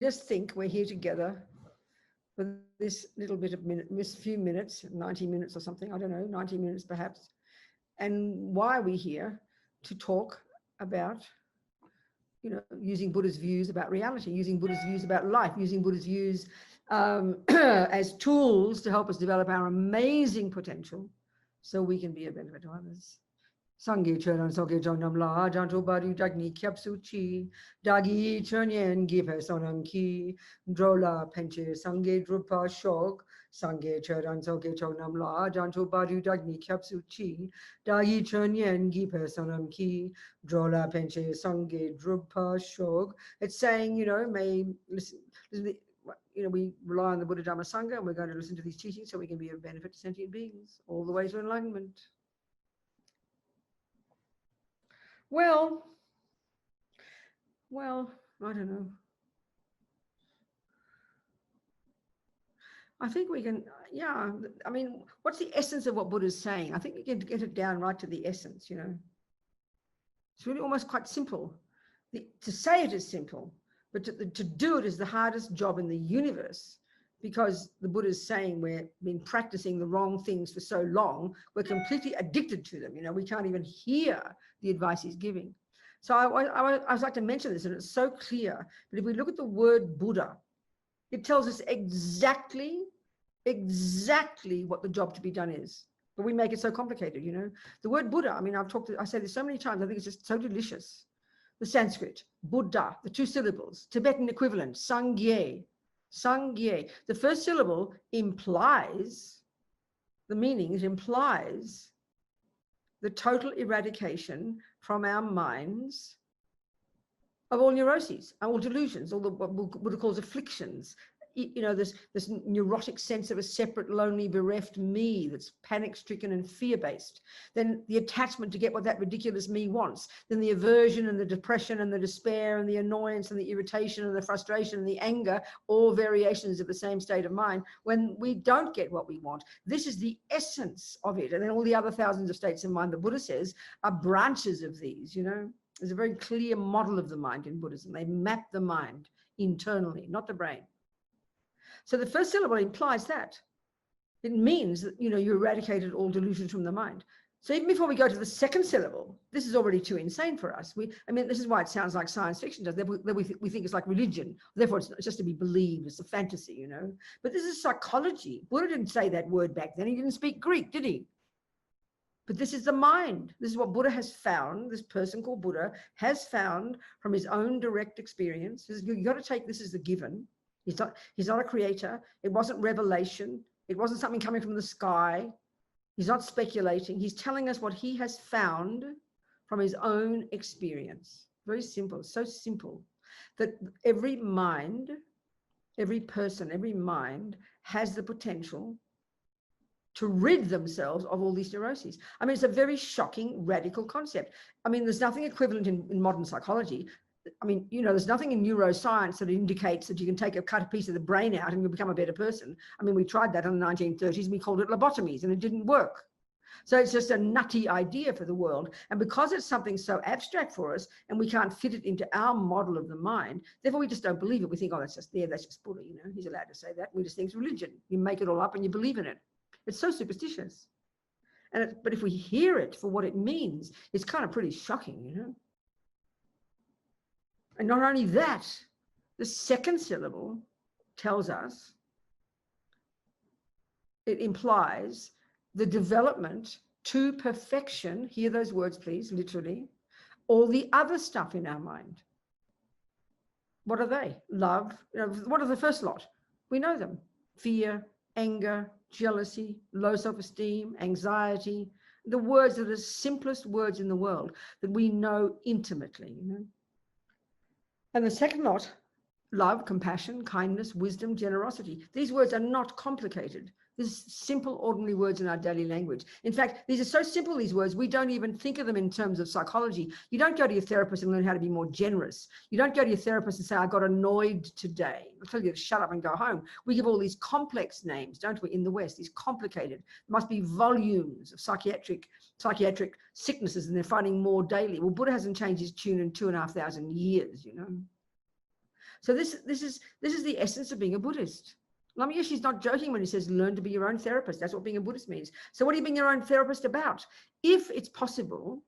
just think we're here together for this little bit of this few minutes, 90 minutes or something, I don't know, 90 minutes perhaps. And why are we here? To talk about, using Buddha's views about reality, using Buddha's views about life, using Buddha's views as tools to help us develop our amazing potential so we can be a benefit to others. Sangye Cheran Soke Jonam La, Janto Badu Dagni Kyapsu Chi, Dagi Chernyen Gipe Sonam Ki, Drola Penche Sangye Drupa Shog, Sangye Cheran Soke Jonam La, Janto Badu Dagni Kyapsu Chi, Dagi Chernyen Gipe Sonam Ki, Drola Penche Sangye Drupa Shog. It's saying, may listen, we rely on the Buddha Dhamma Sangha, and we're going to listen to these teachings so we can be of benefit to sentient beings all the way to enlightenment. Well, I don't know. I think we can, I mean, what's the essence of what Buddha's saying? I think we can get it down right to the essence, It's really almost quite simple. To say it is simple, but to do it is the hardest job in the universe, because the Buddha is saying we've been practicing the wrong things for so long, we're completely addicted to them. We can't even hear the advice he's giving. So I would like to mention this, and it's so clear. But if we look at the word Buddha, it tells us exactly what the job to be done is. But we make it so complicated, The word Buddha, I mean, I say this so many times, I think it's just so delicious. The Sanskrit, Buddha, the 2 syllables, Tibetan equivalent, Sangye. Sangye. The first syllable implies the meaning, it implies the total eradication from our minds of all neuroses, all delusions, all what Buddha calls afflictions. This neurotic sense of a separate, lonely, bereft me that's panic-stricken and fear-based. Then the attachment to get what that ridiculous me wants. Then the aversion and the depression and the despair and the annoyance and the irritation and the frustration and the anger, all variations of the same state of mind when we don't get what we want. This is the essence of it. And then all the other thousands of states of mind, the Buddha says, are branches of these, There's a very clear model of the mind in Buddhism. They map the mind internally, not the brain. So the first syllable implies that. It means that, you eradicated all delusions from the mind. So even before we go to the second syllable, this is already too insane for us. This is why it sounds like science fiction does. We think it's like religion. Therefore, it's just to be believed. It's a fantasy, But this is psychology. Buddha didn't say that word back then. He didn't speak Greek, did he? But this is the mind. This is what Buddha has found. This person called Buddha has found from his own direct experience. You've got to take this as a given. He's not a creator. It wasn't revelation. It wasn't something coming from the sky. He's not speculating. He's telling us what he has found from his own experience. Very simple, so simple that every mind, every person, every mind has the potential to rid themselves of all these neuroses. It's a very shocking, radical concept. There's nothing equivalent in modern psychology. There's nothing in neuroscience that indicates that you can cut a piece of the brain out and you'll become a better person. We tried that in the 1930s. We called it lobotomies and it didn't work. So it's just a nutty idea for the world. And because it's something so abstract for us and we can't fit it into our model of the mind, therefore we just don't believe it. We think, oh, that's just Buddha, he's allowed to say that. We just think it's religion. You make it all up and you believe in it. It's so superstitious. But if we hear it for what it means, it's kind of pretty shocking, And not only that, the second syllable tells us, it implies the development to perfection, hear those words please, literally, all the other stuff in our mind. What are they? Love, what are the first lot? We know them. Fear, anger, jealousy, low self-esteem, anxiety, the words that are the simplest words in the world that we know intimately, And the second lot, love, compassion, kindness, wisdom, generosity. These words are not complicated. These simple, ordinary words in our daily language. In fact, these are so simple, these words, we don't even think of them in terms of psychology. You don't go to your therapist and learn how to be more generous. You don't go to your therapist and say, I got annoyed today. I'll tell you to shut up and go home. We give all these complex names, don't we, in the West, these complicated. There must be volumes of psychiatric sicknesses, and they're finding more daily. Well, Buddha hasn't changed his tune in 2,500 years, So this is the essence of being a Buddhist. Lama Yeshe's not joking when he says, learn to be your own therapist. That's what being a Buddhist means. So what are you being your own therapist about? If it's possible,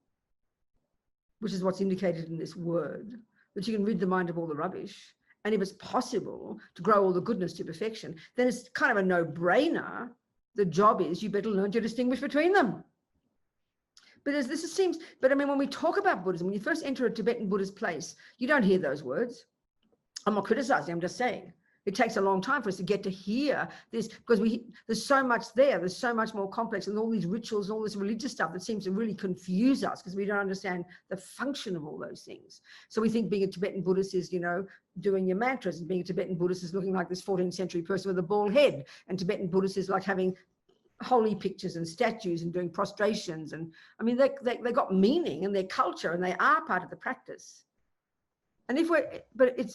which is what's indicated in this word, that you can rid the mind of all the rubbish, and if it's possible to grow all the goodness to perfection, then it's kind of a no-brainer. The job is you better learn to distinguish between them. But as this seems, but I mean, when we talk about Buddhism, when you first enter a Tibetan Buddhist place, you don't hear those words. I'm not criticizing, I'm just saying. It takes a long time for us to get to hear this, because there's so much there. There's so much more complex, and all these rituals and all this religious stuff that seems to really confuse us because we don't understand the function of all those things. So we think being a Tibetan Buddhist is, doing your mantras, and being a Tibetan Buddhist is looking like this 14th century person with a bald head, and Tibetan Buddhist is like having holy pictures and statues and doing prostrations. And I mean, they got meaning and their culture, and they are part of the practice. And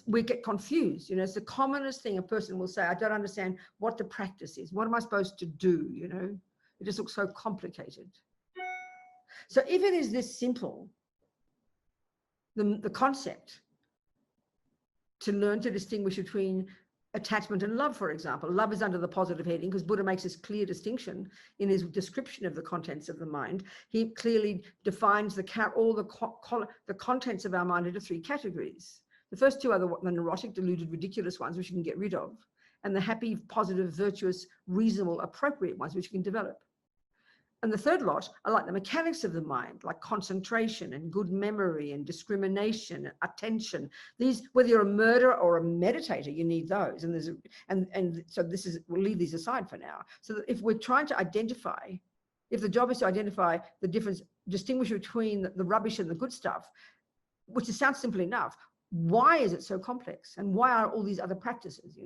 we get confused, it's the commonest thing a person will say, I don't understand what the practice is. What am I supposed to do? It just looks so complicated. So if it is this simple, the concept to learn to distinguish between attachment and love, for example. Love is under the positive heading because Buddha makes this clear distinction in his description of the contents of the mind. He clearly defines the contents of our mind into 3 categories. The first 2 are the neurotic, deluded, ridiculous ones, which you can get rid of, and the happy, positive, virtuous, reasonable, appropriate ones, which you can develop. And the third lot are like the mechanics of the mind, like concentration and good memory and discrimination, attention. These, whether you're a murderer or a meditator, you need those. And so we'll leave these aside for now. So that if we're trying to identify, if the job is to identify the difference, distinguish between the rubbish and the good stuff, which sounds simple enough, why is it so complex? And why are all these other practices,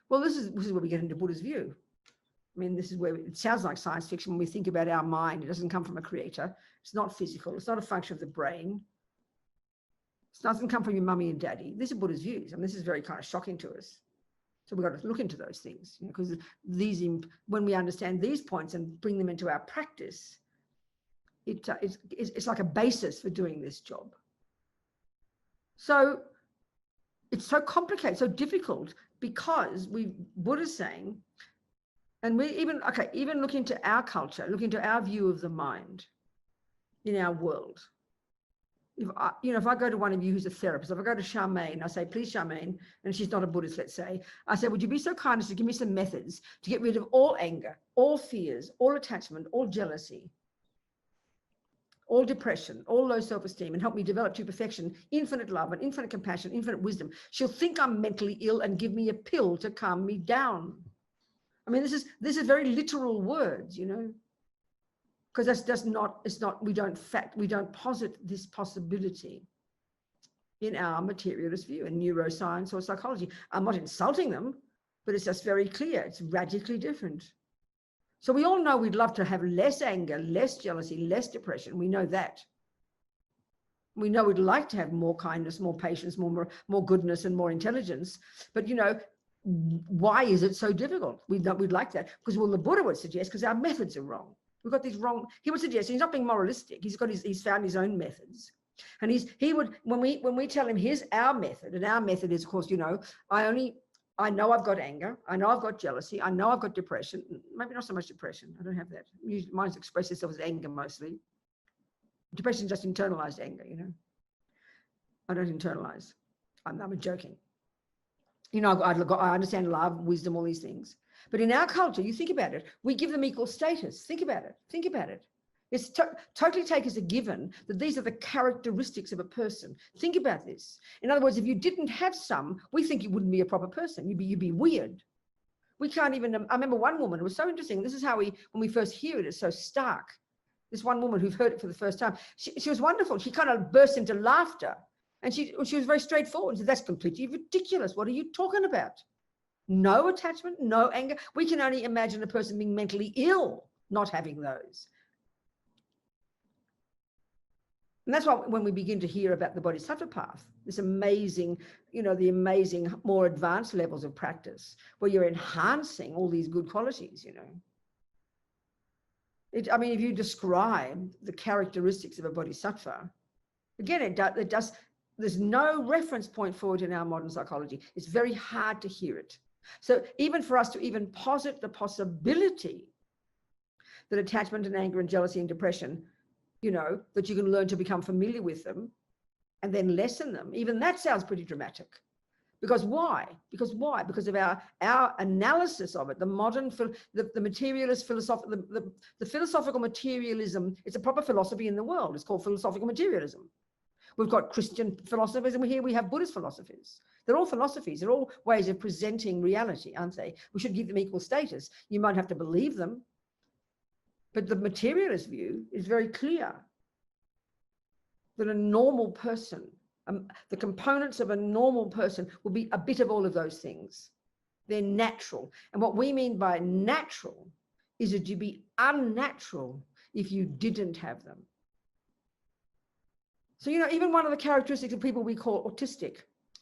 Well, this is where we get into Buddha's view. I mean, this is where it sounds like science fiction when we think about our mind. It doesn't come from a creator. It's not physical. It's not a function of the brain. It doesn't come from your mummy and daddy. These are Buddha's views. And this is very kind of shocking to us. So we've got to look into those things, because when we understand these points and bring them into our practice, it's like a basis for doing this job. So it's so complicated, so difficult, because Buddha's saying, and we even look into our culture, look into our view of the mind in our world. If I go to one of you who's a therapist, if I go to Charmaine, I say, please, Charmaine, and she's not a Buddhist, let's say, I say, would you be so kind as to give me some methods to get rid of all anger, all fears, all attachment, all jealousy, all depression, all low self-esteem, and help me develop to perfection infinite love and infinite compassion, infinite wisdom. She'll think I'm mentally ill and give me a pill to calm me down. I mean, this is very literal words, because we don't posit this possibility in our materialist view in neuroscience or psychology. I'm not insulting them, but it's just very clear. It's radically different. So we all know we'd love to have less anger, less jealousy, less depression. We know that. We know we'd like to have more kindness, more patience, more goodness, and more intelligence. But, why is it so difficult? We'd like that because, well, the Buddha would suggest because our methods are wrong. We've got these wrong. He would suggest he's not being moralistic. He's found his own methods, and he would when we tell him here's our method, and our method is, of course, I know I've got anger, I know I've got jealousy, I know I've got depression. Maybe not so much depression. I don't have that. Mine expresses itself as anger mostly. Depression is just internalized anger. I don't internalize. I'm joking. I understand love, wisdom, all these things. But in our culture, you think about it, we give them equal status. Think about it. It's totally taken as a given that these are the characteristics of a person. Think about this. In other words, if you didn't have some, we think you wouldn't be a proper person. You'd be weird. We can't even, I remember one woman, it was so interesting. This is how when we first hear it, it's so stark. This one woman who'd heard it for the first time, she was wonderful. She kind of burst into laughter. And she was very straightforward and said, that's completely ridiculous. What are you talking about? No attachment, no anger. We can only imagine a person being mentally ill, not having those. And that's why when we begin to hear about the Bodhisattva path, this amazing, the amazing, more advanced levels of practice, where you're enhancing all these good qualities, if you describe the characteristics of a Bodhisattva, again, it does there's no reference point for it in our modern psychology. It's very hard to hear it. So even for us to even posit the possibility that attachment and anger and jealousy and depression, that you can learn to become familiar with them and then lessen them, even that sounds pretty dramatic. Because why? Because of our analysis of it, the modern, the materialist philosophical, the philosophical materialism. It's a proper philosophy in the world. It's called philosophical materialism. We've got Christian philosophers, and here we have Buddhist philosophies. They're all philosophies. They're all ways of presenting reality, aren't they? We should give them equal status. You might have to believe them, but the materialist view is very clear that a normal person, the components of a normal person will be a bit of all of those things. They're natural. And what we mean by natural is that you'd be unnatural if you didn't have them. So, even one of the characteristics of people we call autistic,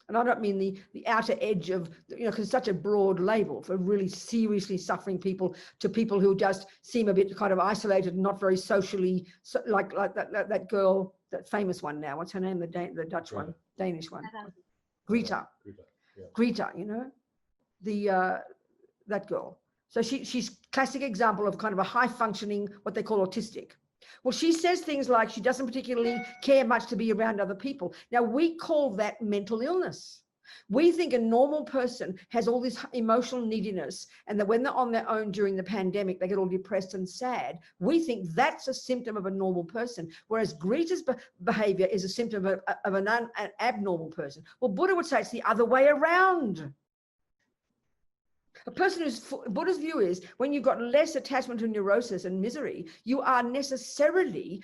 and I don't mean the outer edge of, because it's such a broad label for really seriously suffering people, to people who just seem a bit kind of isolated and not very socially, like that girl, that famous one now. What's her name? The Dutch one, Danish one. Greta. Greta, that girl. So she's classic example of kind of a high functioning, what they call autistic. Well, she says things like she doesn't particularly care much to be around other people. Now, we call that mental illness. We think a normal person has all this emotional neediness, and that when they're on their own during the pandemic, they get all depressed and sad. We think that's a symptom of a normal person, whereas Greta's behavior is a symptom of an abnormal person. Well, Buddha would say it's the other way around. A person Buddha's view is when you've got less attachment to neurosis and misery, you are necessarily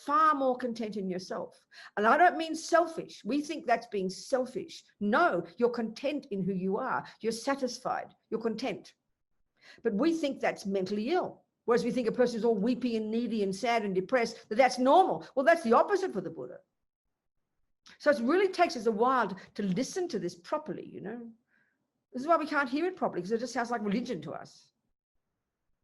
far more content in yourself. And I don't mean selfish. We think that's being selfish. No, you're content in who you are. You're satisfied. You're content. But we think that's mentally ill. Whereas we think a person is all weepy and needy and sad and depressed, that's normal. Well, that's the opposite for the Buddha. So it really takes us a while to listen to this properly, This is why we can't hear it properly, because it just sounds like religion to us.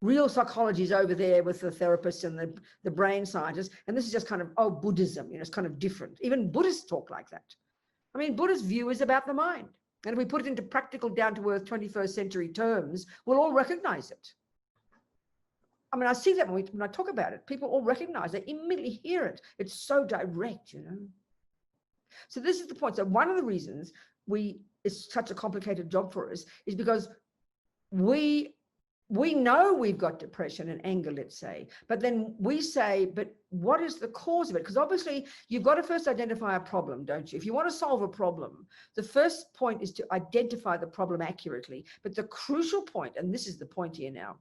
Real psychology is over there with the therapists and the brain scientists, and this is just kind of, Buddhism, it's kind of different. Even Buddhists talk like that. I mean, Buddha's view is about the mind. And if we put it into practical, down-to-earth 21st century terms, we'll all recognize it. I mean, I see that when I talk about it, people all recognize it, immediately hear it. It's so direct, So this is the point. So one of the reasons it's such a complicated job for us is because we know we've got depression and anger, let's say, but then we say, but what is the cause of it? Because obviously you've got to first identify a problem, don't you? If you want to solve a problem, the first point is to identify the problem accurately. But the crucial point, and this is the point here now,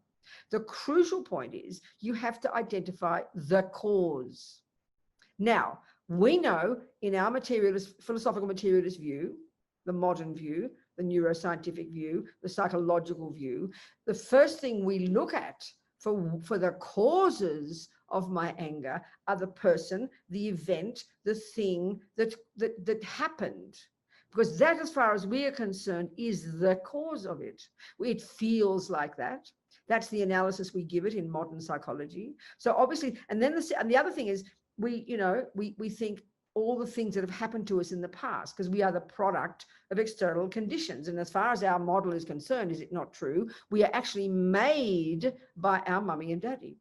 the crucial point is you have to identify the cause. Now, we know in our philosophical materialist view, the modern view, the neuroscientific view, the psychological view, the first thing we look at for the causes of my anger are the person, the event, the thing that happened. Because that, as far as we are concerned, is the cause of it. It feels like that. That's the analysis we give it in modern psychology. So obviously, and the other thing is we think all the things that have happened to us in the past, because we are the product of external conditions. And as far as our model is concerned, is it not true? We are actually made by our mummy and daddy.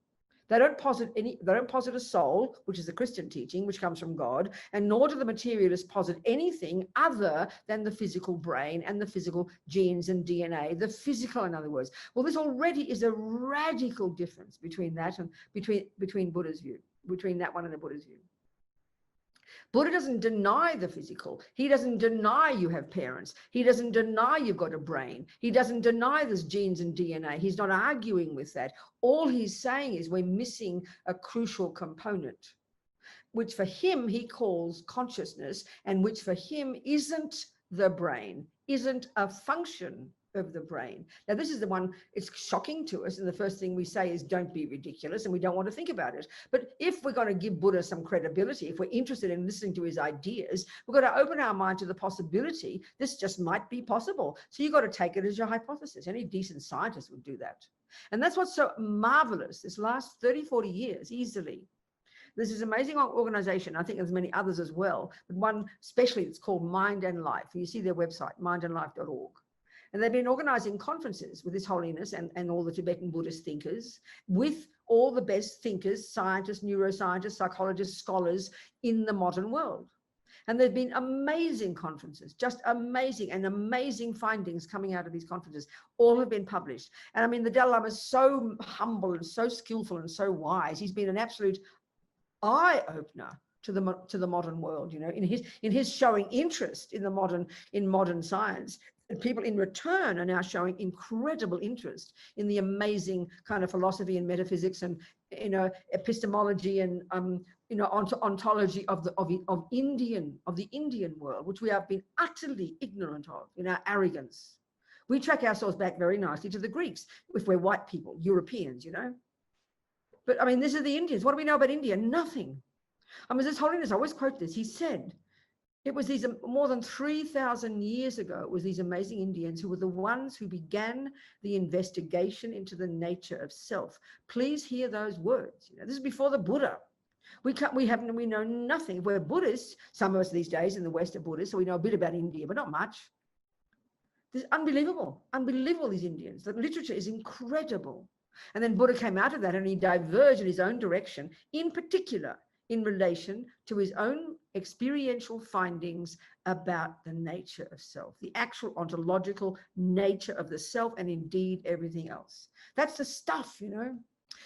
They don't posit a soul, which is the Christian teaching, which comes from God, and nor do the materialists posit anything other than the physical brain and the physical genes and DNA, the physical, in other words. Well, this already is a radical difference between that and between Buddha's view, between that one and the Buddha's view. Buddha doesn't deny the physical. He doesn't deny you have parents. He doesn't deny you've got a brain. He doesn't deny there's genes and DNA. He's not arguing with that. All he's saying is we're missing a crucial component, which for him he calls consciousness, and which for him isn't the brain, isn't a function of the brain. Now, this is the one, it's shocking to us, and the first thing we say is don't be ridiculous, and we don't want to think about it. But if we're going to give Buddha some credibility, if we're interested in listening to his ideas, we've got to open our mind to the possibility this just might be possible. So you've got to take it as your hypothesis. Any decent scientist would do that. And that's what's so marvelous this last 30, 40 years, easily, There's this amazing organization. I think there's many others as well, but one especially that's called Mind and Life. You see their website, mindandlife.org. And they've been organizing conferences with His Holiness and all the Tibetan Buddhist thinkers, with all the best thinkers, scientists, neuroscientists, psychologists, scholars in the modern world. And there've been amazing conferences, just amazing, and amazing findings coming out of these conferences. All have been published. And I mean, the Dalai Lama is so humble and so skillful and so wise. He's been an absolute eye-opener to the modern world, you know, in his showing interest in modern science. And people in return are now showing incredible interest in the amazing kind of philosophy and metaphysics and, you know, epistemology and you know, ontology of the Indian world, which we have been utterly ignorant of in our arrogance. We track ourselves back very nicely to the Greeks if we're white people, Europeans, you know. But I mean, this is the Indians. What do we know about India? Nothing. I mean, His Holiness, I always quote this. He said, it was these more than 3,000 years ago, it was these amazing Indians who were the ones who began the investigation into the nature of self. Please hear those words. You know, this is before the Buddha. We know nothing. We're Buddhists. Some of us these days in the West are Buddhists, so we know a bit about India, but not much. This is unbelievable, these Indians. The literature is incredible. And then Buddha came out of that and he diverged in his own direction, in particular, in relation to his own experiential findings about the nature of self, the actual ontological nature of the self, and indeed everything else. That's the stuff, you know.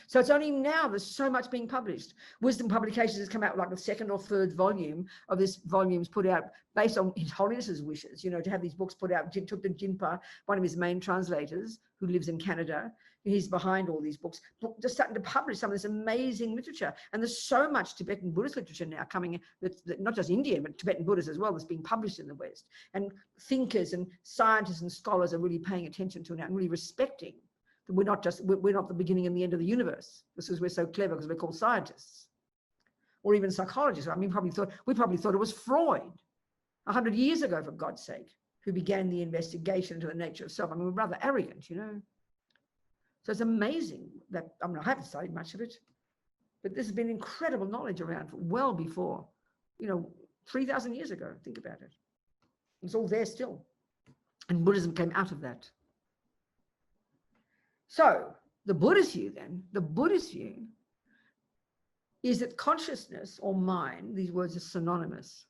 So it's only now there's so much being published. Wisdom Publications has come out with like the second or third volume of this volumes put out based on His Holiness's wishes, you know, to have these books put out. Took the Jinpa, one of his main translators, who lives in Canada. He's behind all these books, just starting to publish some of this amazing literature. And there's so much Tibetan Buddhist literature now coming in, that not just Indian, but Tibetan Buddhist as well, that's being published in the West. And thinkers and scientists and scholars are really paying attention to it now and really respecting that we're not the beginning and the end of the universe. This is, we're so clever because we're called scientists, or even psychologists. I mean, we probably thought it was Freud 100 years ago, for God's sake, who began the investigation into the nature of self. I mean, we're rather arrogant, you know. So it's amazing that, I mean, I haven't studied much of it, but there's been incredible knowledge around well before, you know, 3,000 years ago. Think about it. It's all there still. And Buddhism came out of that. So the Buddhist view then, is that consciousness or mind, these words are synonymous,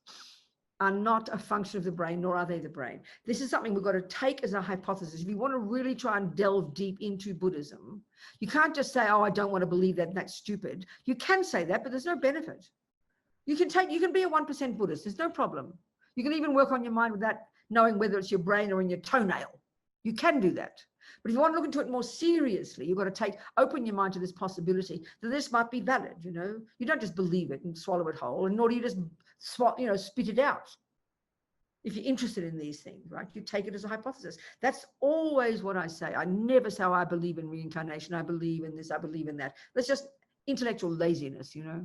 are not a function of the brain, nor are they the brain. This is something we've got to take as a hypothesis. If you want to really try and delve deep into Buddhism, you can't just say, oh, I don't want to believe that, and that's stupid. You can say that, but there's no benefit. You can be a 1% Buddhist, there's no problem. You can even work on your mind without knowing whether it's your brain or in your toenail. You can do that. But if you want to look into it more seriously, you've got to open your mind to this possibility that this might be valid, you know. You don't just believe it and swallow it whole, and nor do you just spit it out. If you're interested in these things, right, you take it as a hypothesis. That's always what I say. I never say, oh, I believe in reincarnation, I believe in this, I believe in that. That's just intellectual laziness, you know.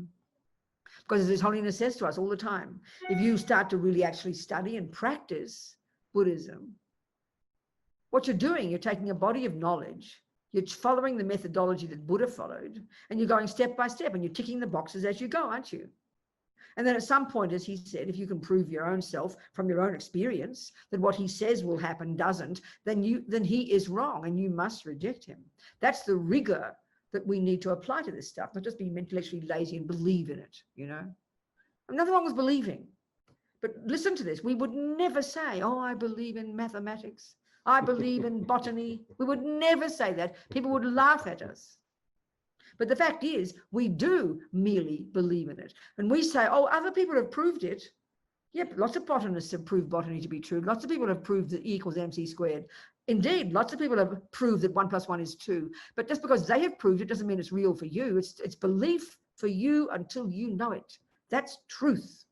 Because as His Holiness says to us all the time, if you start to really actually study and practice Buddhism, what you're doing, you're taking a body of knowledge, you're following the methodology that Buddha followed, and you're going step by step, and you're ticking the boxes as you go, aren't you? And then at some point, as he said, if you can prove your own self from your own experience that what he says will happen doesn't, then he is wrong and you must reject him. That's the rigor that we need to apply to this stuff, not just be intellectually lazy and believe in it, you know. And nothing wrong with believing. But listen to this. We would never say, oh, I believe in mathematics, I believe in botany. We would never say that. People would laugh at us. But the fact is, we do merely believe in it. And we say, oh, other people have proved it. Yep, lots of botanists have proved botany to be true. Lots of people have proved that E equals MC squared. Indeed, lots of people have proved that 1 + 1 is 2. But just because they have proved it doesn't mean it's real for you. It's belief for you until you know it. That's truth.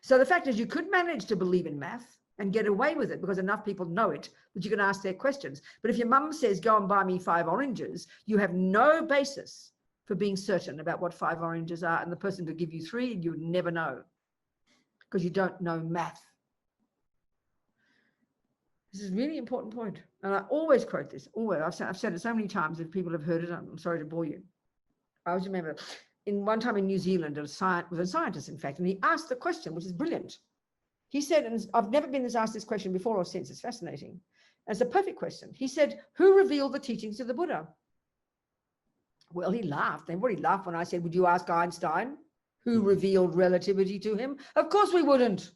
So the fact is, you could manage to believe in math and get away with it because enough people know it that you can ask their questions. But if your mum says, go and buy me 5 oranges, you have no basis for being certain about what 5 oranges are, and the person could give you 3 and you would never know because you don't know math. This is a really important point. And I always quote this, always. I've said it so many times. If people have heard it, I'm sorry to bore you. I always remember, in one time in New Zealand, was a scientist, in fact, and he asked the question, which is brilliant. He said, and I've never been asked this question before or since, it's fascinating. And it's a perfect question. He said, who revealed the teachings of the Buddha? Well, he laughed. Everybody laughed when I said, would you ask Einstein who revealed relativity to him? Of course we wouldn't.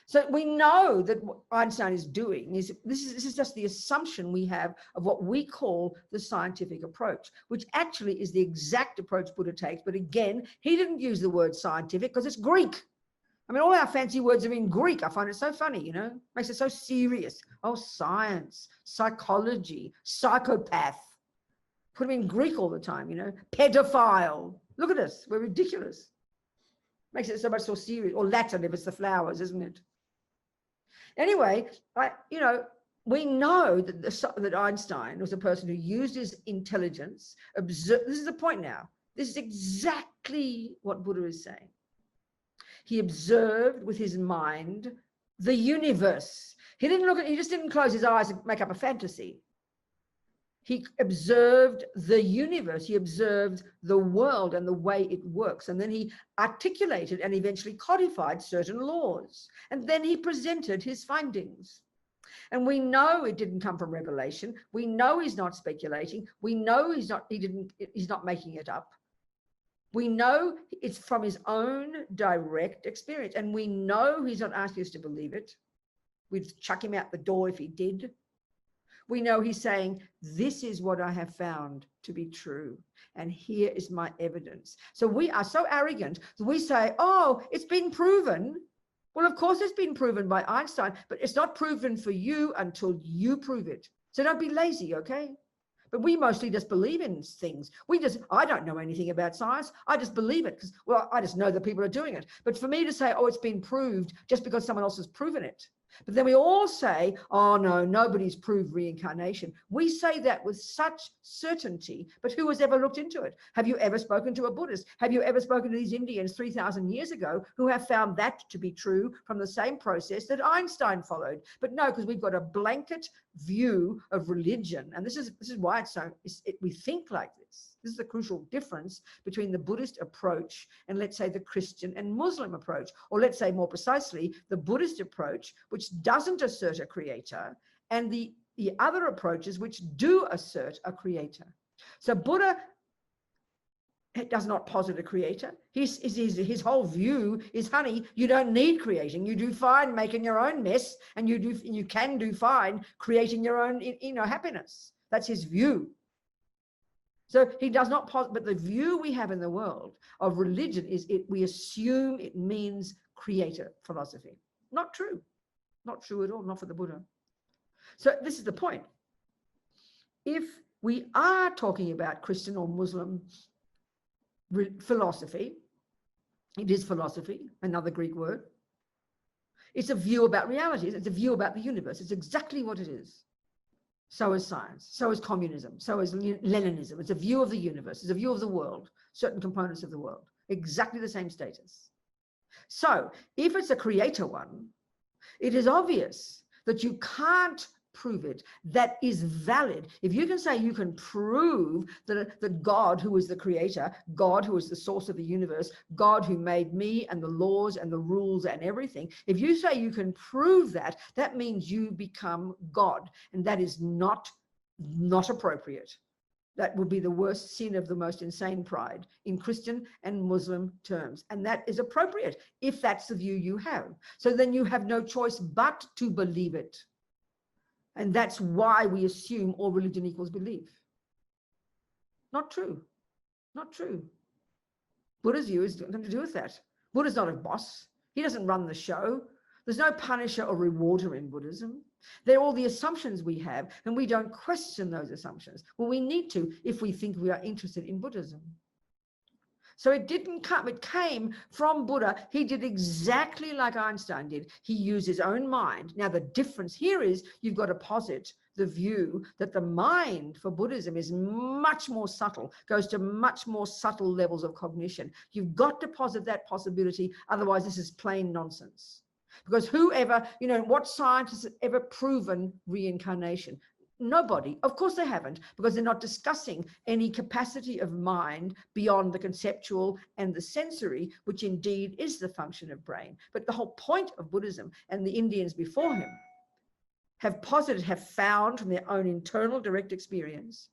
So we know that what Einstein is doing is, this is just the assumption we have of what we call the scientific approach, which actually is the exact approach Buddha takes. But again, he didn't use the word scientific because it's Greek. I mean, all our fancy words are in Greek. I find it so funny, you know, makes it so serious. Oh, science, psychology, psychopath. Put them in Greek all the time, you know, pedophile. Look at us, we're ridiculous. Makes it so much more serious. Or Latin if it's the flowers, isn't it? Anyway, we know that Einstein was a person who used his intelligence. This is the point now. This is exactly what Buddha is saying. He observed with his mind the universe. He just didn't close his eyes and make up a fantasy. He observed the universe. He observed the world and the way it works. And then he articulated and eventually codified certain laws. And then he presented his findings. And we know it didn't come from revelation. We know he's not speculating. We know he's not making it up. We know it's from his own direct experience. And we know he's not asking us to believe it. We'd chuck him out the door if he did. We know he's saying, this is what I have found to be true. And here is my evidence. So we are so arrogant that we say, oh, it's been proven. Well, of course, it's been proven by Einstein, but it's not proven for you until you prove it. So don't be lazy, okay? But we mostly just believe in things. I don't know anything about science. I just believe it because, well, I just know that people are doing it. But for me to say, oh, it's been proved just because someone else has proven it. But then we all say, oh, no, nobody's proved reincarnation. We say that with such certainty, but who has ever looked into it? Have you ever spoken to a Buddhist? Have you ever spoken to these Indians 3,000 years ago who have found that to be true from the same process that Einstein followed? But no, because we've got a blanket view of religion. And this is why we think like this. This is the crucial difference between the Buddhist approach and, let's say, the Christian and Muslim approach, or let's say more precisely, the Buddhist approach, which doesn't assert a creator, and the other approaches which do assert a creator. So Buddha does not posit a creator. His whole view is, honey, you don't need creating. You do fine making your own mess, and you can do fine creating your own happiness. That's his view. So he does not posit, but the view we have in the world of religion is we assume it means creator philosophy. Not true. Not true at all, not for the Buddha. So this is the point. If we are talking about Christian or Muslim philosophy, it is philosophy, another Greek word. It's a view about reality. It's a view about the universe. It's exactly what it is. So is science, so is communism, so is Leninism. It's a view of the universe, it's a view of the world, certain components of the world, exactly the same status. So if it's a creator one, it is obvious that you can't prove it. That is valid. If you can say you can prove that God, who is the creator, God, who is the source of the universe, God, who made me and the laws and the rules and everything, if you say you can prove that, that means you become God. And that is not appropriate. That would be the worst sin of the most insane pride in Christian and Muslim terms. And that is appropriate if that's the view you have. So then you have no choice but to believe it. And that's why we assume all religion equals belief. Not true. Not true. Buddha's view is nothing to do with that. Buddha's not a boss. He doesn't run the show. There's no punisher or rewarder in Buddhism. They're all the assumptions we have, and we don't question those assumptions. Well, we need to if we think we are interested in Buddhism. So it didn't come, it came from Buddha. He did exactly like Einstein did. He used his own mind. Now, the difference here is you've got to posit the view that the mind for Buddhism is much more subtle, goes to much more subtle levels of cognition. You've got to posit that possibility. Otherwise, this is plain nonsense. Because whoever, what scientist has ever proven reincarnation? Nobody. Of course they haven't, because they're not discussing any capacity of mind beyond the conceptual and the sensory, which indeed is the function of brain. But the whole point of Buddhism, and the Indians before him have posited, have found from their own internal direct experience,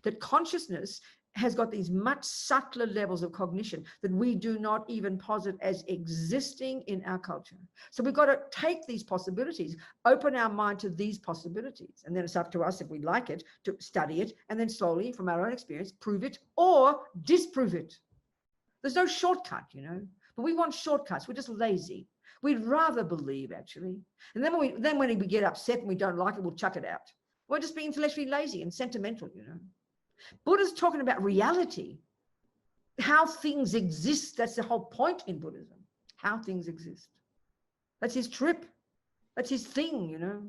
that consciousness has got these much subtler levels of cognition that we do not even posit as existing in our culture. So we've got to take these possibilities, open our mind to these possibilities, and then it's up to us, if we like it, to study it, and then slowly, from our own experience, prove it or disprove it. There's no shortcut, you know, but we want shortcuts. We're just lazy. We'd rather believe, actually. And then when we get upset and we don't like it, we'll chuck it out. We're just being intellectually lazy and sentimental, you know. Buddha's talking about reality, how things exist. That's the whole point in Buddhism, how things exist. That's his trip. That's his thing, you know.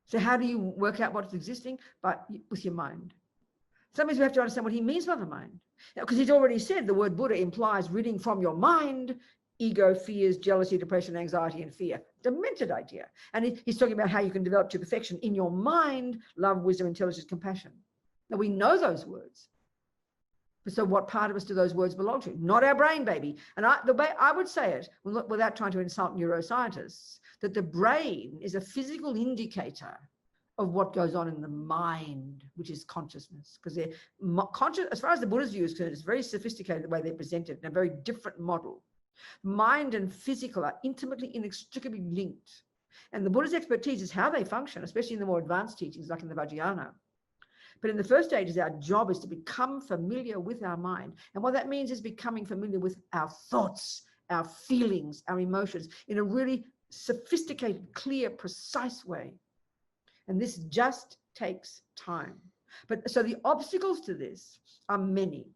So how do you work out what's existing? With your mind. Sometimes we have to understand what he means by the mind. Because he's already said the word Buddha implies ridding from your mind ego, fears, jealousy, depression, anxiety, and fear. Demented idea. And he's talking about how you can develop to perfection in your mind, love, wisdom, intelligence, compassion. Now, we know those words. But so what part of us do those words belong to? Not our brain, baby. And the way I would say it, without trying to insult neuroscientists, that the brain is a physical indicator of what goes on in the mind, which is consciousness. Because as far as the Buddha's view is concerned, it's very sophisticated the way they present it in a very different model. Mind and physical are intimately, inextricably linked. And the Buddha's expertise is how they function, especially in the more advanced teachings, like in the Vajrayana. But in the first stages, our job is to become familiar with our mind. And what that means is becoming familiar with our thoughts, our feelings, our emotions in a really sophisticated, clear, precise way. And this just takes time. But so the obstacles to this are many.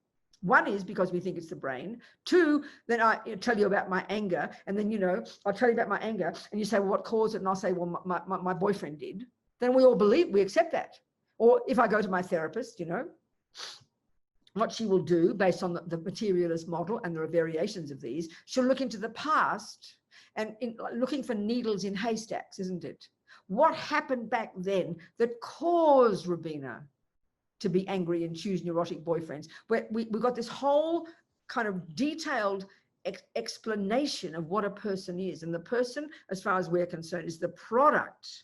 One is because we think it's the brain. Two, then I tell you about my anger. And then, you know, I'll tell you about my anger. And you say, well, what caused it? And I'll say, well, my boyfriend did. Then we all believe, we accept that. Or if I go to my therapist, you know, what she will do based on the materialist model, and there are variations of these, she'll look into the past and looking for needles in haystacks, isn't it? What happened back then that caused Robina to be angry and choose neurotic boyfriends? Where we got this whole kind of detailed explanation of what a person is. And the person, as far as we're concerned, is the product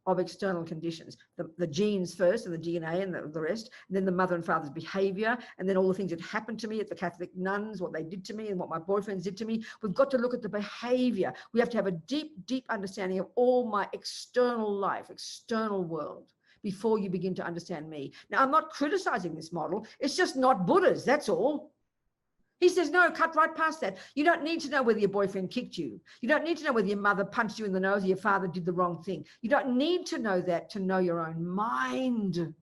of external conditions, the genes first, and the DNA and the rest, and then the mother and father's behavior, and then all the things that happened to me at the Catholic nuns, what they did to me and what my boyfriends did to me. We've got to look at the behavior. We have to have a deep, deep understanding of all my external life, external world, before you begin to understand me. Now, I'm not criticizing this model. It's just not Buddha's, that's all. He says, no, cut right past that. You don't need to know whether your boyfriend kicked you. You don't need to know whether your mother punched you in the nose or your father did the wrong thing. You don't need to know that to know your own mind.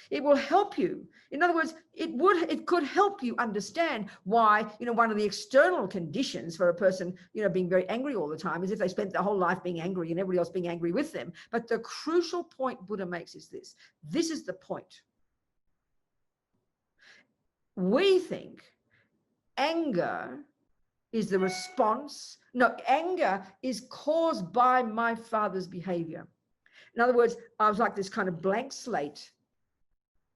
It will help you. In other words, it could help you understand why, you know, one of the external conditions for a person, you know, being very angry all the time is if they spent their whole life being angry and everybody else being angry with them. But the crucial point Buddha makes is this. This is the point. We think anger is the response. No, anger is caused by my father's behavior. In other words, I was like this kind of blank slate.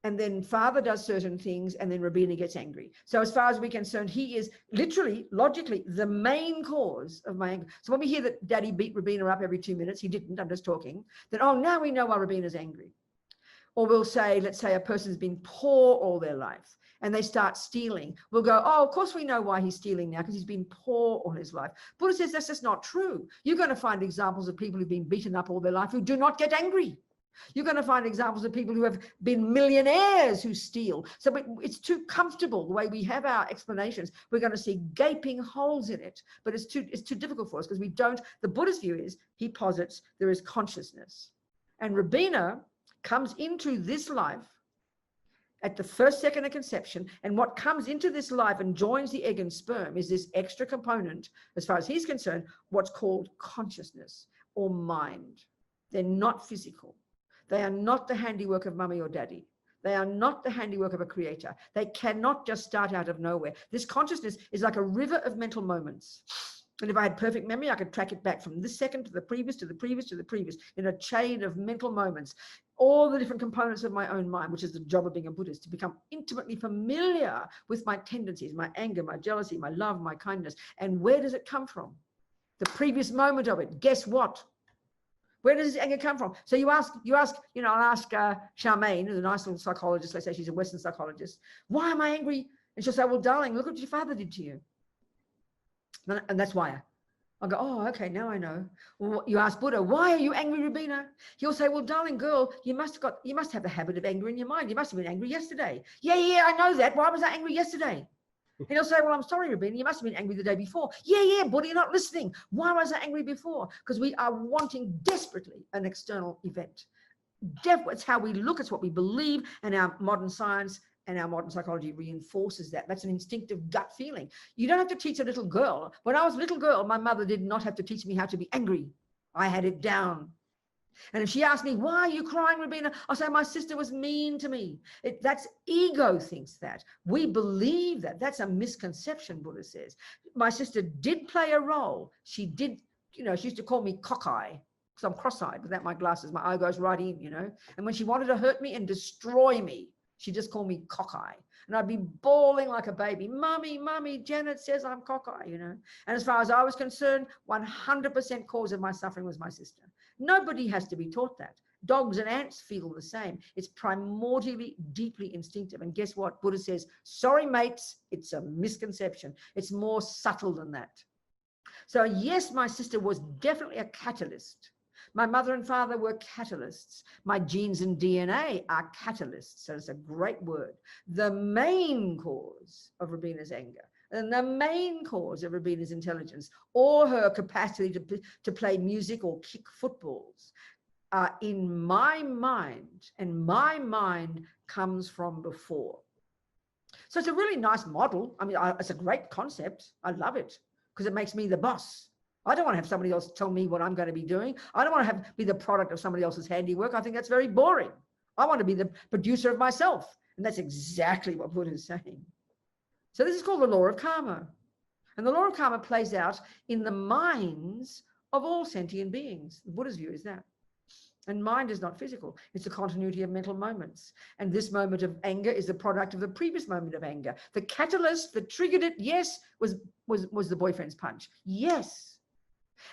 And then father does certain things, and then Robina gets angry. So as far as we're concerned, he is literally, logically, the main cause of my anger. So when we hear that daddy beat Robina up every 2 minutes, he didn't, I'm just talking, then, oh, now we know why Robina's angry. Or we'll say, let's say a person's been poor all their life and they start stealing. We'll go, oh, of course we know why he's stealing now, because he's been poor all his life. Buddha says that's just not true. You're going to find examples of people who've been beaten up all their life who do not get angry. You're going to find examples of people who have been millionaires who steal. So it's too comfortable the way we have our explanations. We're going to see gaping holes in it, but it's too difficult for us because we don't. The Buddhist view is, he posits, there is consciousness. And Robina comes into this life at the first second of conception, and what comes into this life and joins the egg and sperm is this extra component, as far as he's concerned, what's called consciousness or mind. They're not physical. They are not the handiwork of mummy or daddy. They are not the handiwork of a creator. They cannot just start out of nowhere. This consciousness is like a river of mental moments. And if I had perfect memory, I could track it back from this second to the previous, to the previous, to the previous, in a chain of mental moments. All the different components of my own mind, which is the job of being a Buddhist, to become intimately familiar with my tendencies, my anger, my jealousy, my love, my kindness. And where does it come from? The previous moment of it. Guess what? Where does this anger come from? So you ask, I'll ask Charmaine, who's a nice little psychologist, let's say she's a Western psychologist, why am I angry? And she'll say, well, darling, look what your father did to you. And that's why. I'll go, oh, okay, now I know. Well, you ask Buddha, why are you angry, Robina? He'll say, well, darling girl, you must have the habit of anger in your mind. You must have been angry yesterday. Yeah, I know that. Why was I angry yesterday? And he'll say, well, I'm sorry, Robina, you must have been angry the day before. Yeah, Buddha, you're not listening. Why was I angry before? Because we are wanting desperately an external event. It's how we look, it's what we believe, and our modern science and our modern psychology reinforces that. That's an instinctive gut feeling. You don't have to teach a little girl. When I was a little girl, my mother did not have to teach me how to be angry. I had it down. And if she asked me, why are you crying, Robina? I'll say, my sister was mean to me. That's ego thinks that. We believe that. That's a misconception, Buddha says. My sister did play a role. She did, she used to call me cockeye because I'm cross-eyed without my glasses. My eye goes right in, And when she wanted to hurt me and destroy me, she just called me cockeye. And I'd be bawling like a baby. Mummy, Janet says I'm cockeye, And as far as I was concerned, 100% cause of my suffering was my sister. Nobody has to be taught that. Dogs and ants feel the same. It's primordially, deeply instinctive. And guess what? Buddha says, sorry, mates, it's a misconception. It's more subtle than that. So yes, my sister was definitely a catalyst. My mother and father were catalysts. My genes and DNA are catalysts. So it's a great word. The main cause of Robina's anger and the main cause of Robina's intelligence or her capacity to play music or kick footballs are in my mind, and my mind comes from before. So it's a really nice model. I mean, it's a great concept. I love it because it makes me the boss. I don't want to have somebody else tell me what I'm going to be doing. I don't want to be the product of somebody else's handiwork. I think that's very boring. I want to be the producer of myself. And that's exactly what Buddha is saying. So this is called the law of karma. And the law of karma plays out in the minds of all sentient beings. The Buddha's view is that. And mind is not physical. It's a continuity of mental moments. And this moment of anger is the product of the previous moment of anger. The catalyst that triggered it, yes, was the boyfriend's punch. Yes.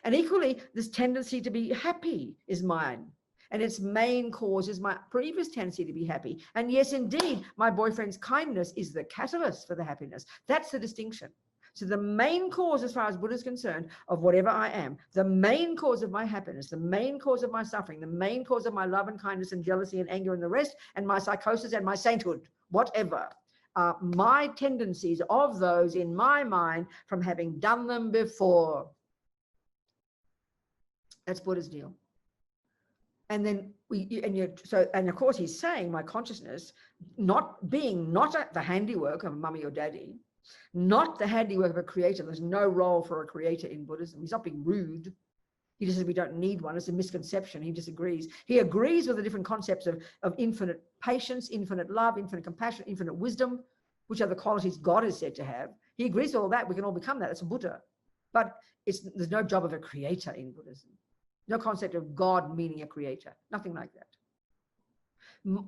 And equally, this tendency to be happy is mine. And its main cause is my previous tendency to be happy. And yes, indeed, my boyfriend's kindness is the catalyst for the happiness. That's the distinction. So the main cause, as far as Buddha is concerned, of whatever I am, the main cause of my happiness, the main cause of my suffering, the main cause of my love and kindness and jealousy and anger and the rest, and my psychosis and my sainthood, whatever, my tendencies of those in my mind from having done them before. That's Buddha's deal. And then and of course he's saying my consciousness not the handiwork of mummy or daddy, not the handiwork of a creator. There's no role for a creator in Buddhism. He's not being rude. He just says we don't need one. It's a misconception. He disagrees. He agrees with the different concepts of infinite patience, infinite love, infinite compassion, infinite wisdom, which are the qualities God is said to have. He agrees with all that. We can all become that. That's a Buddha. But there's no job of a creator in Buddhism. No concept of God meaning a creator. Nothing like that.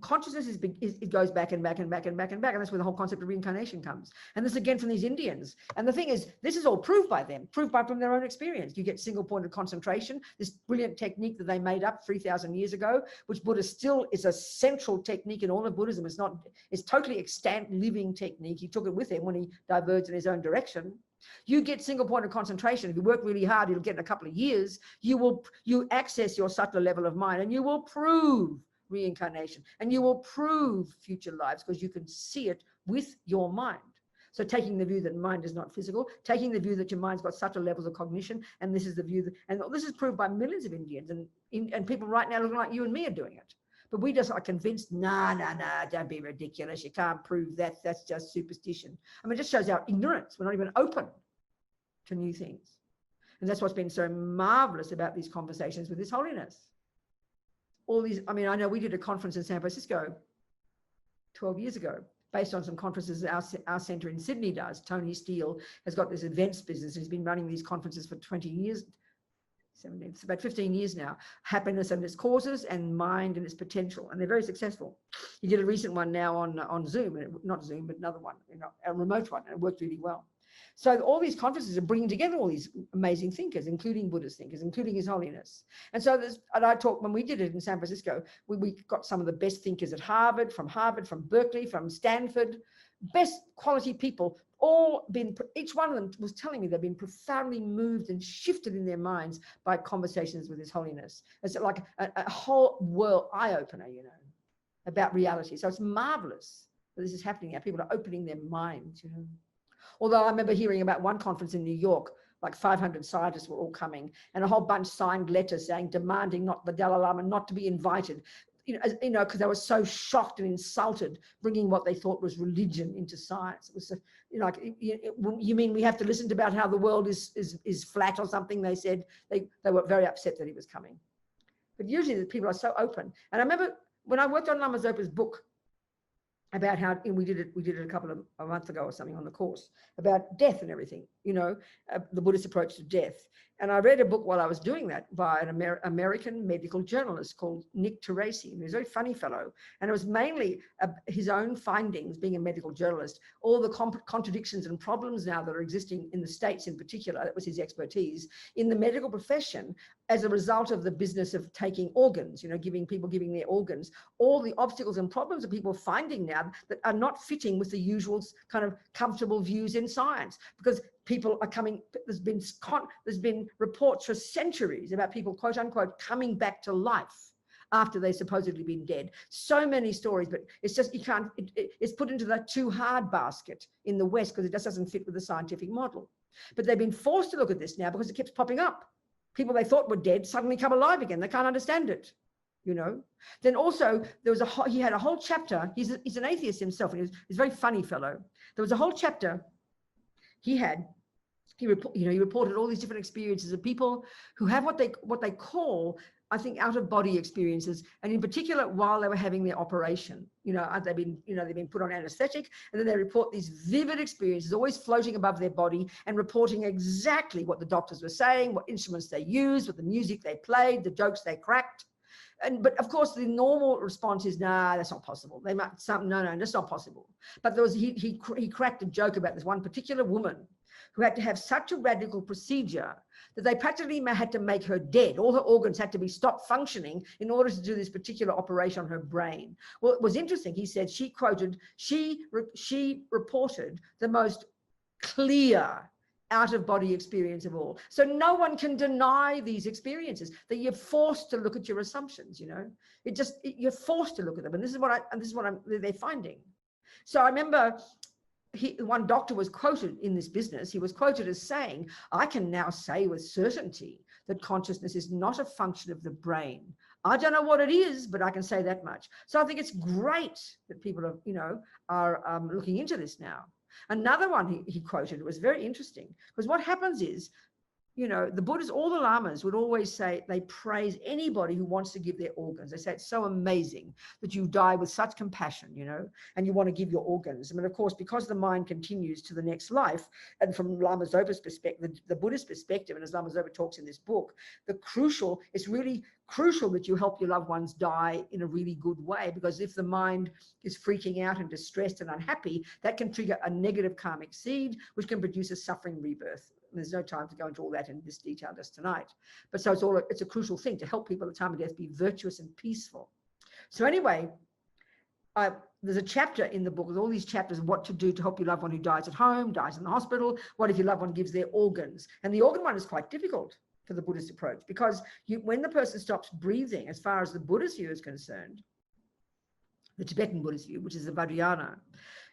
Consciousness it goes back and back and back and back and back. And that's where the whole concept of reincarnation comes. And this again from these Indians. And the thing is, this is all proved by them, proved from their own experience. You get single point of concentration, this brilliant technique that they made up 3,000 years ago, which Buddha still is a central technique in all of Buddhism. It's totally extant living technique. He took it with him when he diverged in his own direction. You get single point of concentration. If you work really hard, you'll get in a couple of years. You access your subtler level of mind, and you will prove reincarnation, and you will prove future lives because you can see it with your mind. So taking the view that mind is not physical, taking the view that your mind's got subtle levels of cognition, and this is the view and this is proved by millions of Indians and people right now looking like you and me are doing it. But we just are convinced, nah, don't be ridiculous. You can't prove that. That's just superstition. I mean, it just shows our ignorance. We're not even open to new things. And that's what's been so marvelous about these conversations with His Holiness. All these, I mean, I know we did a conference in San Francisco 12 years ago, based on some conferences our centre in Sydney does. Tony Steele has got this events business. He's been running these conferences for 20 years, 17, it's about 15 years now. Happiness and its causes, and mind and its potential, and they're very successful. He did a recent one now on Zoom, not Zoom, but another one, a remote one, and it worked really well. So all these conferences are bringing together all these amazing thinkers, including Buddhist thinkers, including His Holiness. And so and I talked, when we did it in San Francisco, we got some of the best thinkers at Harvard, from Berkeley, from Stanford, best quality people, all been, each one of them was telling me they've been profoundly moved and shifted in their minds by conversations with His Holiness. It's like a whole world eye-opener, about reality. So it's marvelous that this is happening now. People are opening their minds, Although I remember hearing about one conference in New York, like 500 scientists were all coming, and a whole bunch signed letters demanding not the Dalai Lama not to be invited, because they were so shocked and insulted, bringing what they thought was religion into science. It was you mean we have to listen to about how the world is flat or something? They said they were very upset that he was coming. But usually the people are so open. And I remember when I worked on Lama Zopa's book, about how we did it a couple of a month ago or something on the course about death and everything, the Buddhist approach to death. And I read a book while I was doing that by an American medical journalist called Nick Teresi. He was a very funny fellow. And it was mainly his own findings, being a medical journalist, all the contradictions and problems now that are existing in the States in particular, that was his expertise, in the medical profession as a result of the business of taking organs, giving their organs, all the obstacles and problems that people are finding now that are not fitting with the usual kind of comfortable views in science, because people are coming, there's been reports for centuries about people, quote unquote, coming back to life after they've supposedly been dead. So many stories, but it's just, you can't, it's put into that too hard basket in the West because it just doesn't fit with the scientific model. But they've been forced to look at this now because it keeps popping up. People they thought were dead suddenly come alive again. They can't understand it, Then also there was he had a whole chapter. He's an atheist himself, and he's a very funny fellow. There was a whole chapter he reported all these different experiences of people who have what they call, I think, out-of-body experiences, and in particular while they were having their operation. They've been put on anesthetic, and then they report these vivid experiences, always floating above their body and reporting exactly what the doctors were saying, what instruments they used, what the music they played, the jokes they cracked. But of course, the normal response is, nah, that's not possible. No, that's not possible. But there was he cracked a joke about this one particular woman who had to have such a radical procedure that they practically had to make her dead. All her organs had to be stopped functioning in order to do this particular operation on her brain. Well, it was interesting. He said she reported the most clear out-of-body experience of all. So no one can deny these experiences, that you're forced to look at your assumptions, you're forced to look at them. And this is what they're finding. So I remember one doctor was quoted in this business. He was quoted as saying, I can now say with certainty that consciousness is not a function of the brain. I don't know what it is, but I can say that much. So I think it's great that people are looking into this now. Another one he quoted was very interesting, because what happens is, the Buddhists, all the lamas would always say, they praise anybody who wants to give their organs. They say it's so amazing that you die with such compassion, and you want to give your organs. I mean, of course, because the mind continues to the next life, and from Lama Zopa's perspective, the Buddhist perspective, and as Lama Zopa talks in this book, it's really crucial that you help your loved ones die in a really good way, because if the mind is freaking out and distressed and unhappy, that can trigger a negative karmic seed, which can produce a suffering rebirth. There's no time to go into all that in this detail just tonight. But so it's a crucial thing to help people at the time of death be virtuous and peaceful. So anyway, there's a chapter in the book with all these chapters of what to do to help your loved one who dies at home, dies in the hospital. What if your loved one gives their organs? And the organ one is quite difficult for the Buddhist approach, because when the person stops breathing, as far as the Buddhist view is concerned, the Tibetan Buddhist view, which is the Vajrayana,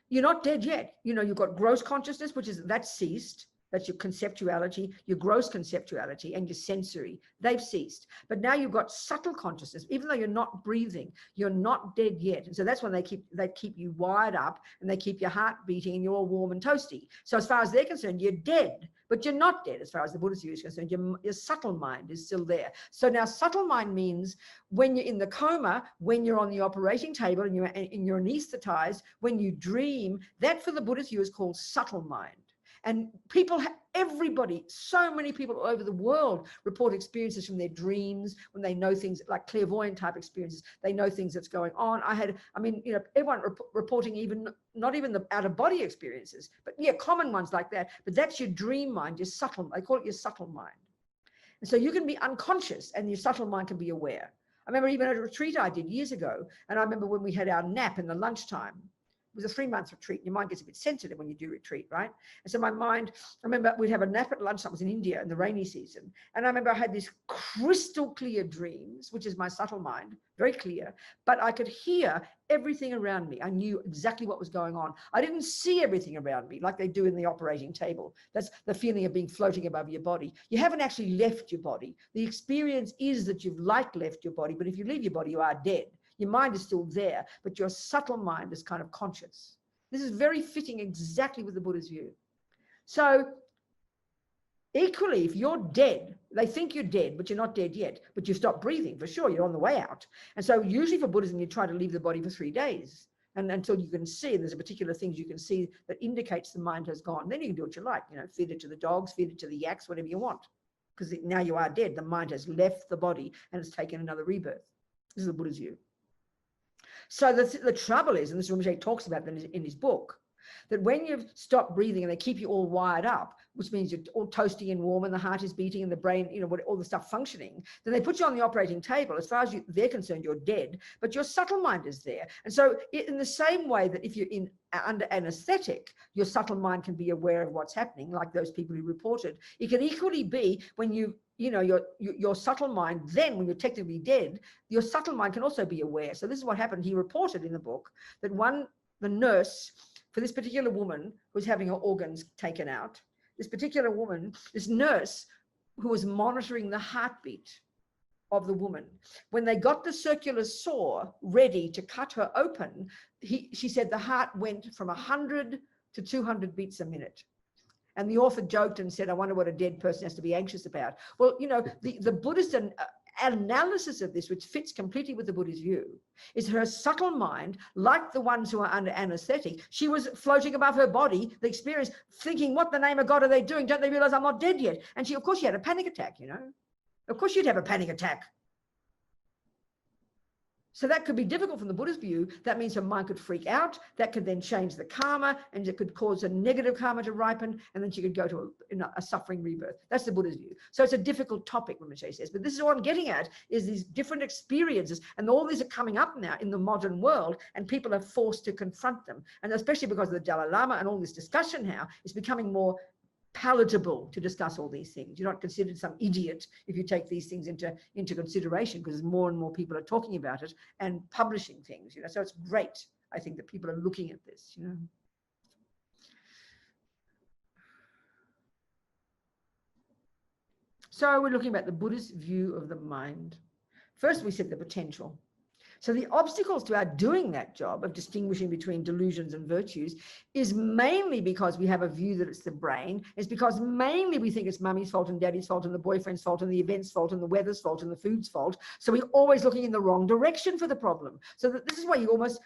you're not dead yet. You've got gross consciousness, that's ceased. That's your conceptuality, your gross conceptuality, and your sensory. They've ceased. But now you've got subtle consciousness. Even though you're not breathing, you're not dead yet. And so that's when they keep you wired up, and they keep your heart beating, and you're all warm and toasty. So as far as they're concerned, you're dead, but you're not dead as far as the Buddhist view is concerned. Your subtle mind is still there. So now subtle mind means when you're in the coma, when you're on the operating table and you're anesthetized, when you dream, that for the Buddhist view is called subtle mind. And people, everybody, so many people all over the world report experiences from their dreams when they know things like clairvoyant type experiences. They know things that's going on. Everyone reporting even, not even the out of body experiences, but yeah, common ones like that. But that's your dream mind, your subtle, they call it your subtle mind. And so you can be unconscious and your subtle mind can be aware. I remember even at a retreat I did years ago. And I remember when we had our nap in the lunchtime. It was a 3-month retreat. Your mind gets a bit sensitive when you do retreat, right? And so my mind, I remember we'd have a nap at lunchtime. It was in India in the rainy season. And I remember I had these crystal clear dreams, which is my subtle mind, very clear, but I could hear everything around me. I knew exactly what was going on. I didn't see everything around me like they do in the operating table. That's the feeling of being floating above your body. You haven't actually left your body. The experience is that you've left your body, but if you leave your body, you are dead. Your mind is still there, but your subtle mind is kind of conscious. This is very fitting exactly with the Buddha's view. So equally, if you're dead, they think you're dead, but you're not dead yet, but you stop breathing for sure, you're on the way out. And so usually for Buddhism, you try to leave the body for 3 days and until you can see, and there's a particular things you can see that indicates the mind has gone. Then you can do what you like, feed it to the dogs, feed it to the yaks, whatever you want, because now you are dead. The mind has left the body and it's taken another rebirth. This is the Buddha's view. So the trouble is, and this Rinpoche talks about in his book, that when you've stopped breathing and they keep you all wired up, which means you're all toasty and warm and the heart is beating and the brain, all the stuff functioning, then they put you on the operating table. As far as they're concerned, you're dead, but your subtle mind is there. And so in the same way that if you're under anesthetic, your subtle mind can be aware of what's happening, like those people who reported. It can equally be when your subtle mind, then when you're technically dead, your subtle mind can also be aware. So this is what happened. He reported in the book that the nurse for this particular woman who's having her organs taken out, this nurse who was monitoring the heartbeat of the woman, when they got the circular saw ready to cut her open, she said the heart went from 100 to 200 beats a minute. And the author joked and said, I wonder what a dead person has to be anxious about. Well, the Buddhist analysis of this, which fits completely with the Buddhist view, is her subtle mind, like the ones who are under anesthetic, she was floating above her body, the experience, thinking, what the name of God are they doing? Don't they realize I'm not dead yet? And of course, she had a panic attack, Of course, you'd have a panic attack. So that could be difficult from the Buddhist view. That means her mind could freak out. That could then change the karma, and it could cause a negative karma to ripen, and then she could go to a suffering rebirth. That's the Buddhist view. So it's a difficult topic, Rinpoche says. But this is what I'm getting at, is these different experiences, and all these are coming up now in the modern world, and people are forced to confront them. And especially because of the Dalai Lama and all this discussion now, it's becoming more palatable to discuss all these things. You're not considered some idiot if you take these things into consideration, because more and more people are talking about it and publishing things, So it's great, I think, that people are looking at this, So we're looking at the Buddhist view of the mind. First, we said the potential. So the obstacles to our doing that job of distinguishing between delusions and virtues is mainly because we have a view that it's the brain. It's because mainly we think it's mummy's fault and daddy's fault and the boyfriend's fault and the event's fault and the weather's fault and the food's fault. So we're always looking in the wrong direction for the problem. So this is why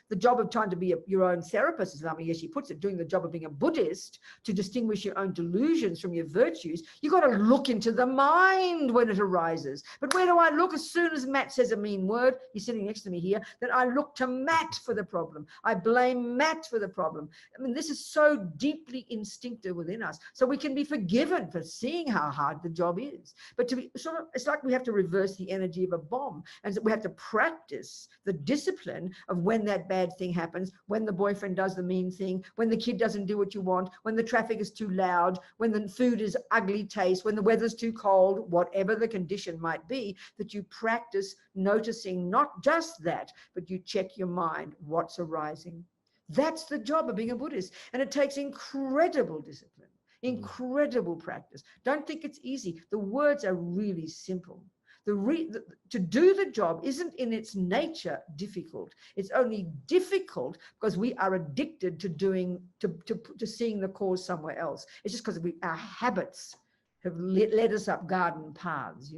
the job of trying to be your own therapist, as Lama Yeshe puts it, doing the job of being a Buddhist, to distinguish your own delusions from your virtues, you've got to look into the mind when it arises. But where do I look? As soon as Matt says a mean word, he's sitting next to me here, that I look to Matt for the problem. I blame Matt for the problem. I mean, this is so deeply instinctive within us. So we can be forgiven for seeing how hard the job is. But to be it's like we have to reverse the energy of a bomb. And so we have to practice the discipline of when that bad thing happens, when the boyfriend does the mean thing, when the kid doesn't do what you want, when the traffic is too loud, when the food is ugly taste, when the weather's too cold, whatever the condition might be, that you practice noticing not just that, but you check your mind, what's arising. That's the job of being a Buddhist. And it takes incredible discipline, incredible practice. Don't think it's easy. The words are really simple. To do the job isn't in its nature difficult. It's only difficult because we are addicted to seeing the cause somewhere else. It's just because our habits have led us up garden paths,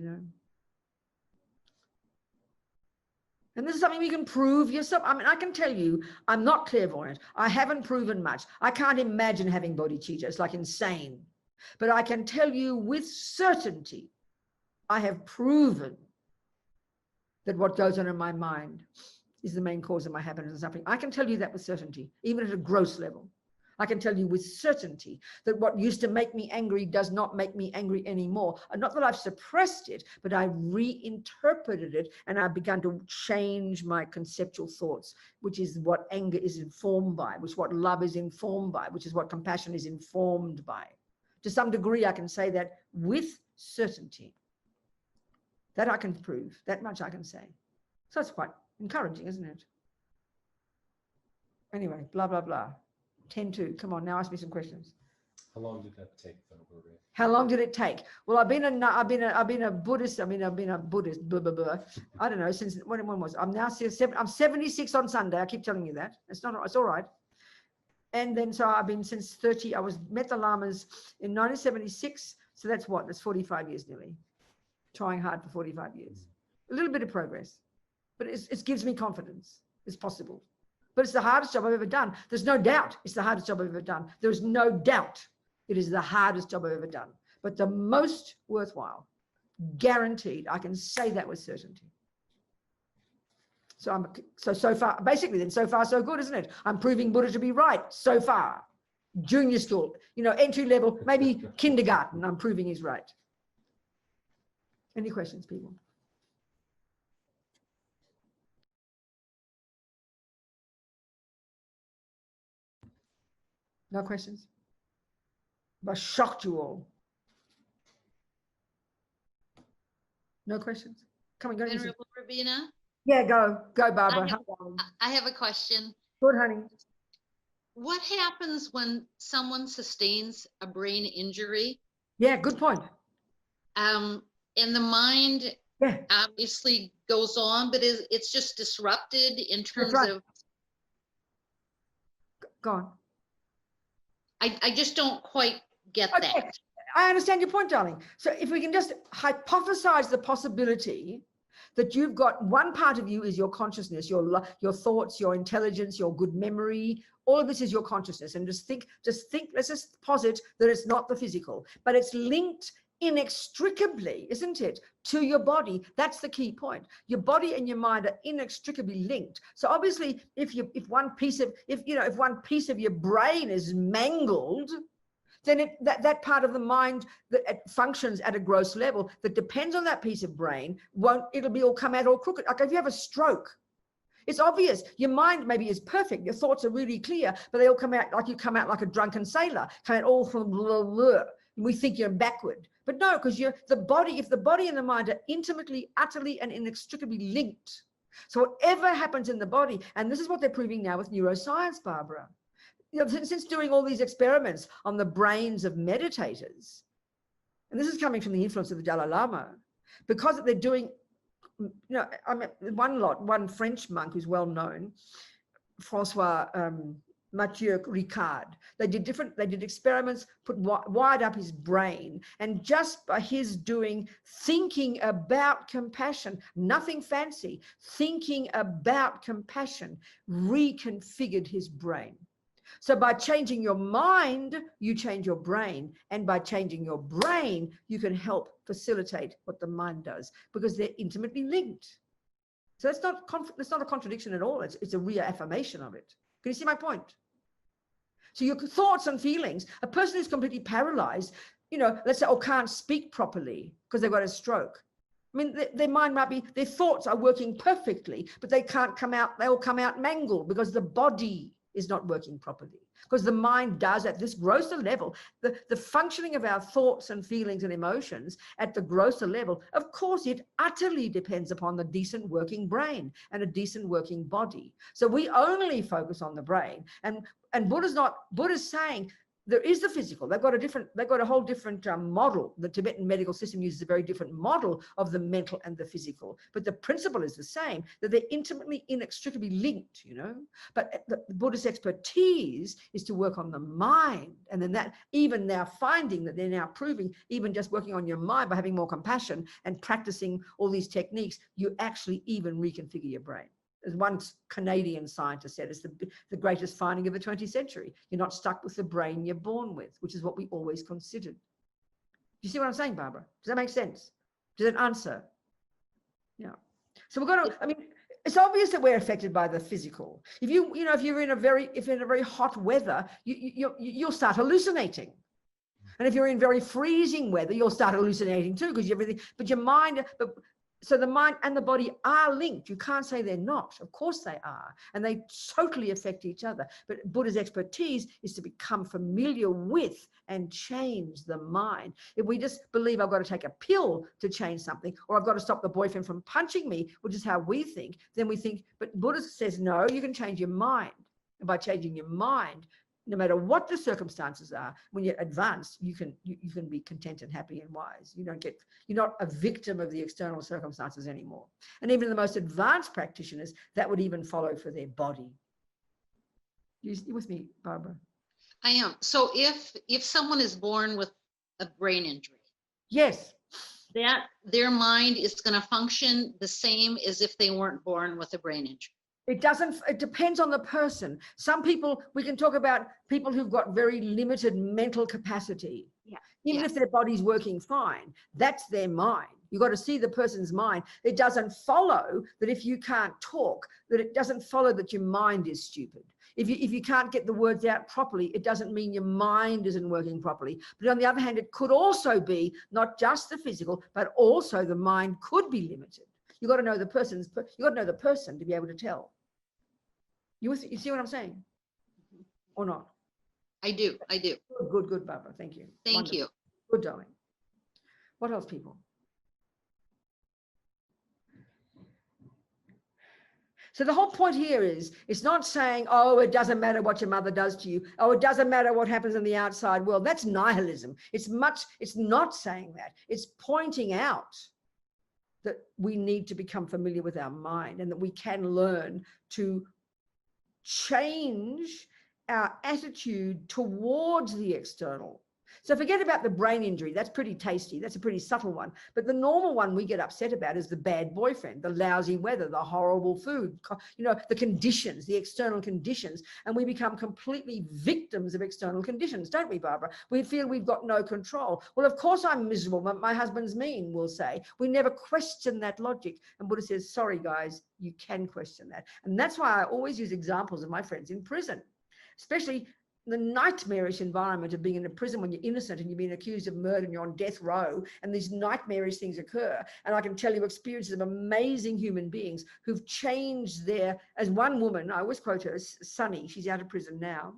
And this is something you can prove yourself. I mean, I can tell you, I'm not clairvoyant. I haven't proven much. I can't imagine having bodhicitta. It's like insane. But I can tell you with certainty, I have proven that what goes on in my mind is the main cause of my habit and suffering. I can tell you that with certainty, even at a gross level. I can tell you with certainty that what used to make me angry does not make me angry anymore. And not that I've suppressed it, but I reinterpreted it and I've begun to change my conceptual thoughts, which is what anger is informed by, which is what love is informed by, which is what compassion is informed by. To some degree, I can say that with certainty. That I can prove, that much I can say. So it's quite encouraging, isn't it? Anyway, blah, blah, blah. 10-2. Come on, now ask me some questions. How long did that take? How long did it take? Well, I've been a Buddhist. Blah, blah, blah. I don't know, since when was I'm 76 on Sunday. I keep telling you that. It's all right. And then so I've been since 30. I met the Lamas in 1976. So that's 45 years nearly. Trying hard for 45 years. A little bit of progress, but it gives me confidence. It's possible. But it's the hardest job I've ever done. There's no doubt it's the hardest job I've ever done. There's no doubt it is the hardest job I've ever done, but the most worthwhile, guaranteed. I can say that with certainty. So far, basically then, so far, so good, isn't it? I'm proving Buddha to be right so far. Junior school, entry level, maybe kindergarten, I'm proving he's right. Any questions, people? No questions? I shocked you all. No questions? Come on, go. Venerable Robina? Yeah, go, Barbara. I have a question. Good, honey. What happens when someone sustains a brain injury? Yeah, good point. And the mind obviously goes on, but it's just disrupted in terms of. Go on. I just don't quite get that. I understand your point, darling. So if we can just hypothesize the possibility that you've got one part of you is your consciousness, your thoughts, your intelligence, your good memory, all of this is your consciousness. And just think, let's just posit that it's not the physical, but it's linked inextricably, isn't it, to your body? That's the key point. Your body and your mind are inextricably linked. So obviously, if one piece of your brain is mangled, then that part of the mind that functions at a gross level that depends on that piece of brain it'll come out all crooked. Like if you have a stroke, it's obvious your mind maybe is perfect, your thoughts are really clear, but they all come out like a drunken sailor, come out all from blah, blah. We think you're backward. But no, because if the body and the mind are intimately, utterly, and inextricably linked. So whatever happens in the body, and this is what they're proving now with neuroscience, Barbara. Since doing all these experiments on the brains of meditators, and this is coming from the influence of the Dalai Lama, because they're doing, one French monk who's well known, Francois Mathieu Ricard. They did experiments, wired up his brain, and just by his thinking about compassion, nothing fancy, thinking about compassion, reconfigured his brain. So by changing your mind, you change your brain. And by changing your brain, you can help facilitate what the mind does because they're intimately linked. So that's not a contradiction at all. It's a reaffirmation of it. Can you see my point? So your thoughts and feelings, a person who's completely paralyzed, let's say, can't speak properly because they've got a stroke. I mean, their mind might be, their thoughts are working perfectly, but they can't come out, they'll come out mangled because the body is not working properly. Because the mind does at this grosser level, the functioning of our thoughts and feelings and emotions at the grosser level, of course, it utterly depends upon the decent working brain and a decent working body. So we only focus on the brain. And Buddha's saying, there is the physical. They've got a whole different model. The Tibetan medical system uses a very different model of the mental and the physical, but the principle is the same, that they're intimately, inextricably linked, you know. But the Buddhist expertise is to work on the mind. And then that, even now finding that they're now proving, even just working on your mind by having more compassion and practicing all these techniques, you actually even reconfigure your brain. As one Canadian scientist said, it's the greatest finding of the 20th century. You're not stuck with the brain you're born with, which is what we always considered. You see what I'm saying, Barbara? Does that make sense? Does that answer? Yeah. So we're going to, I mean, it's obvious that we're affected by the physical. If you're in a very hot weather, you'll start hallucinating. And if you're in very freezing weather, you'll start hallucinating too, because everything, but your mind, so the mind and the body are linked. You can't say they're not. Of course they are. And they totally affect each other. But Buddha's expertise is to become familiar with and change the mind. If we just believe I've got to take a pill to change something, or I've got to stop the boyfriend from punching me, which is how we think, then we think, but Buddha says, no, you can change your mind. And by changing your mind, no matter what the circumstances are, when you're advanced, you can be content and happy and wise. You're not a victim of the external circumstances anymore. And even the most advanced practitioners, that would even follow for their body. You with me, Barbara? I am. So if someone is born with a brain injury, yes, that their mind is going to function the same as if they weren't born with a brain injury. It depends on the person. Some people, we can talk about people who've got very limited mental capacity. Yeah. Even if their body's working fine, that's their mind. You've got to see the person's mind. It doesn't follow that if you can't talk, that it doesn't follow that your mind is stupid. If you can't get the words out properly, it doesn't mean your mind isn't working properly. But on the other hand, it could also be not just the physical, but also the mind could be limited. You've got to know the person to be able to tell. You see what I'm saying? Or not? I do. Good, Barbara. Thank you. Thank Wonderful. you. Good, darling. What else, people? So the whole point here is, it's not saying, oh, it doesn't matter what your mother does to you. Oh, it doesn't matter what happens in the outside world. That's nihilism. It's not saying that. It's pointing out that we need to become familiar with our mind, and that we can learn to change our attitude towards the external. So forget about the brain injury. That's pretty tasty. That's a pretty subtle one. But the normal one we get upset about is the bad boyfriend, the lousy weather, the horrible food, the conditions, the external conditions. And we become completely victims of external conditions, don't we, Barbara? We feel we've got no control. Well, of course I'm miserable, but my husband's mean, we'll say. We never question that logic. And Buddha says, sorry, guys, you can question that. And that's why I always use examples of my friends in prison, especially the nightmarish environment of being in a prison when you're innocent and you're being accused of murder and you're on death row, and these nightmarish things occur. And I can tell you experiences of amazing human beings who've changed as one woman, I always quote her, Sunny, she's out of prison now.